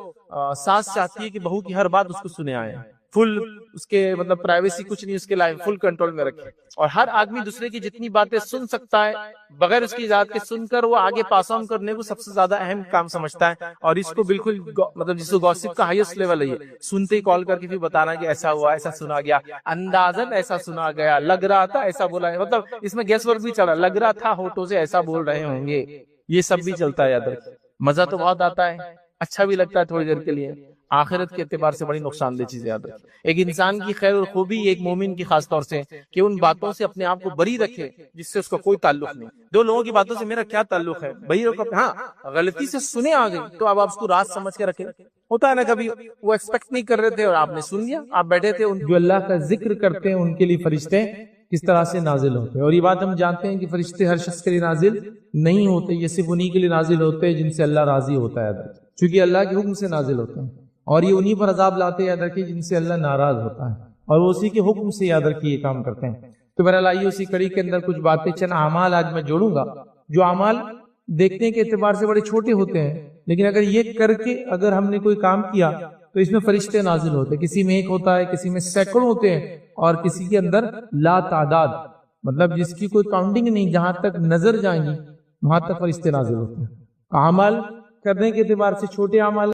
ساس چاہتی ہے کہ بہو کی ہر بات اس کو سنے آئے، فل اس کے مطلب پرائیویسی کچھ نہیں اس کے لائف فل کنٹرول میں رکھے، اور ہر آدمی دوسرے کی جتنی باتیں سن سکتا ہے بغیر اس کی اجازت کے سن کر وہ آگے پاس آن کرنے کو سب سے زیادہ اہم کام سمجھتا ہے، اور اس کو بالکل مطلب جس کو گوسپ کا ہائیسٹ لیول ہے، سنتے ہی کال کر کے پھر بتانا کہ ایسا ہوا، ایسا سنا گیا، اندازن ایسا سنا گیا، لگ رہا تھا ایسا بولا ہے، مطلب اس میں گیس ورک بھی چڑھا، لگ رہا تھا ہونٹوں سے ایسا بول رہے ہوں گے، یہ سب بھی چلتا ہے، یاد رکھیں۔ مزہ تو بہت آتا ہے، اچھا بھی لگتا ہے تھوڑی دیر کے لیے، آخرت کے اعتبار سے بڑی نقصان دہ چیزیں یاد رکھیں۔ ایک انسان کی خیر اور خوبی ایک مومن کی خاص طور سے کہ ان باتوں سے اپنے آپ کو بری رکھے جس سے اس کا کوئی تعلق نہیں، دو لوگوں کی باتوں سے میرا کیا تعلق ہے، بھائی ہاں غلطی سے سنے آ گئی تو اب آپ اس کو راز سمجھ کے رکھیں۔ ہوتا ہے نا کبھی وہ ایکسپیکٹ نہیں کر رہے تھے اور آپ نے سن لیا، آپ بیٹھے تھے، جو اللہ کا ذکر کرتے ہیں ان کے لیے فرشتے کس طرح سے نازل ہوتے ہیں، اور یہ بات ہم جانتے ہیں کہ فرشتے ہر شخص کے لیے نازل نہیں ہوتے، یہ صرف انہی کے لیے نازل ہوتے ہیں جن سے اللہ راضی ہوتا ہے، چونکہ اللہ کے حکم سے نازل ہوتے ہیں، اور یہ انہی پر عذاب لاتے ہیں، یاد رکھیے، جن سے اللہ ناراض ہوتا ہے، اور وہ اسی کے حکم سے، یاد رکھیے، یہ کام کرتے ہیں۔ تو بہرحال آئیے اسی کڑی کے اندر کچھ باتیں، چند اعمال آج میں جوڑوں گا جو اعمال دیکھنے کے اعتبار سے بڑے چھوٹے ہوتے ہیں، لیکن اگر یہ کر کے اگر ہم نے کوئی کام کیا تو اس میں فرشتے نازل ہوتے ہیں، کسی میں ایک ہوتا ہے، کسی میں سینکڑوں ہوتے ہیں، اور کسی کے اندر لا تعداد، مطلب جس کی کوئی کاؤنٹنگ نہیں، جہاں تک نظر جائیں گی وہاں تک فرشتے نازل ہوتے ہیں۔ اعمال کرنے کے اعتبار سے چھوٹے اعمال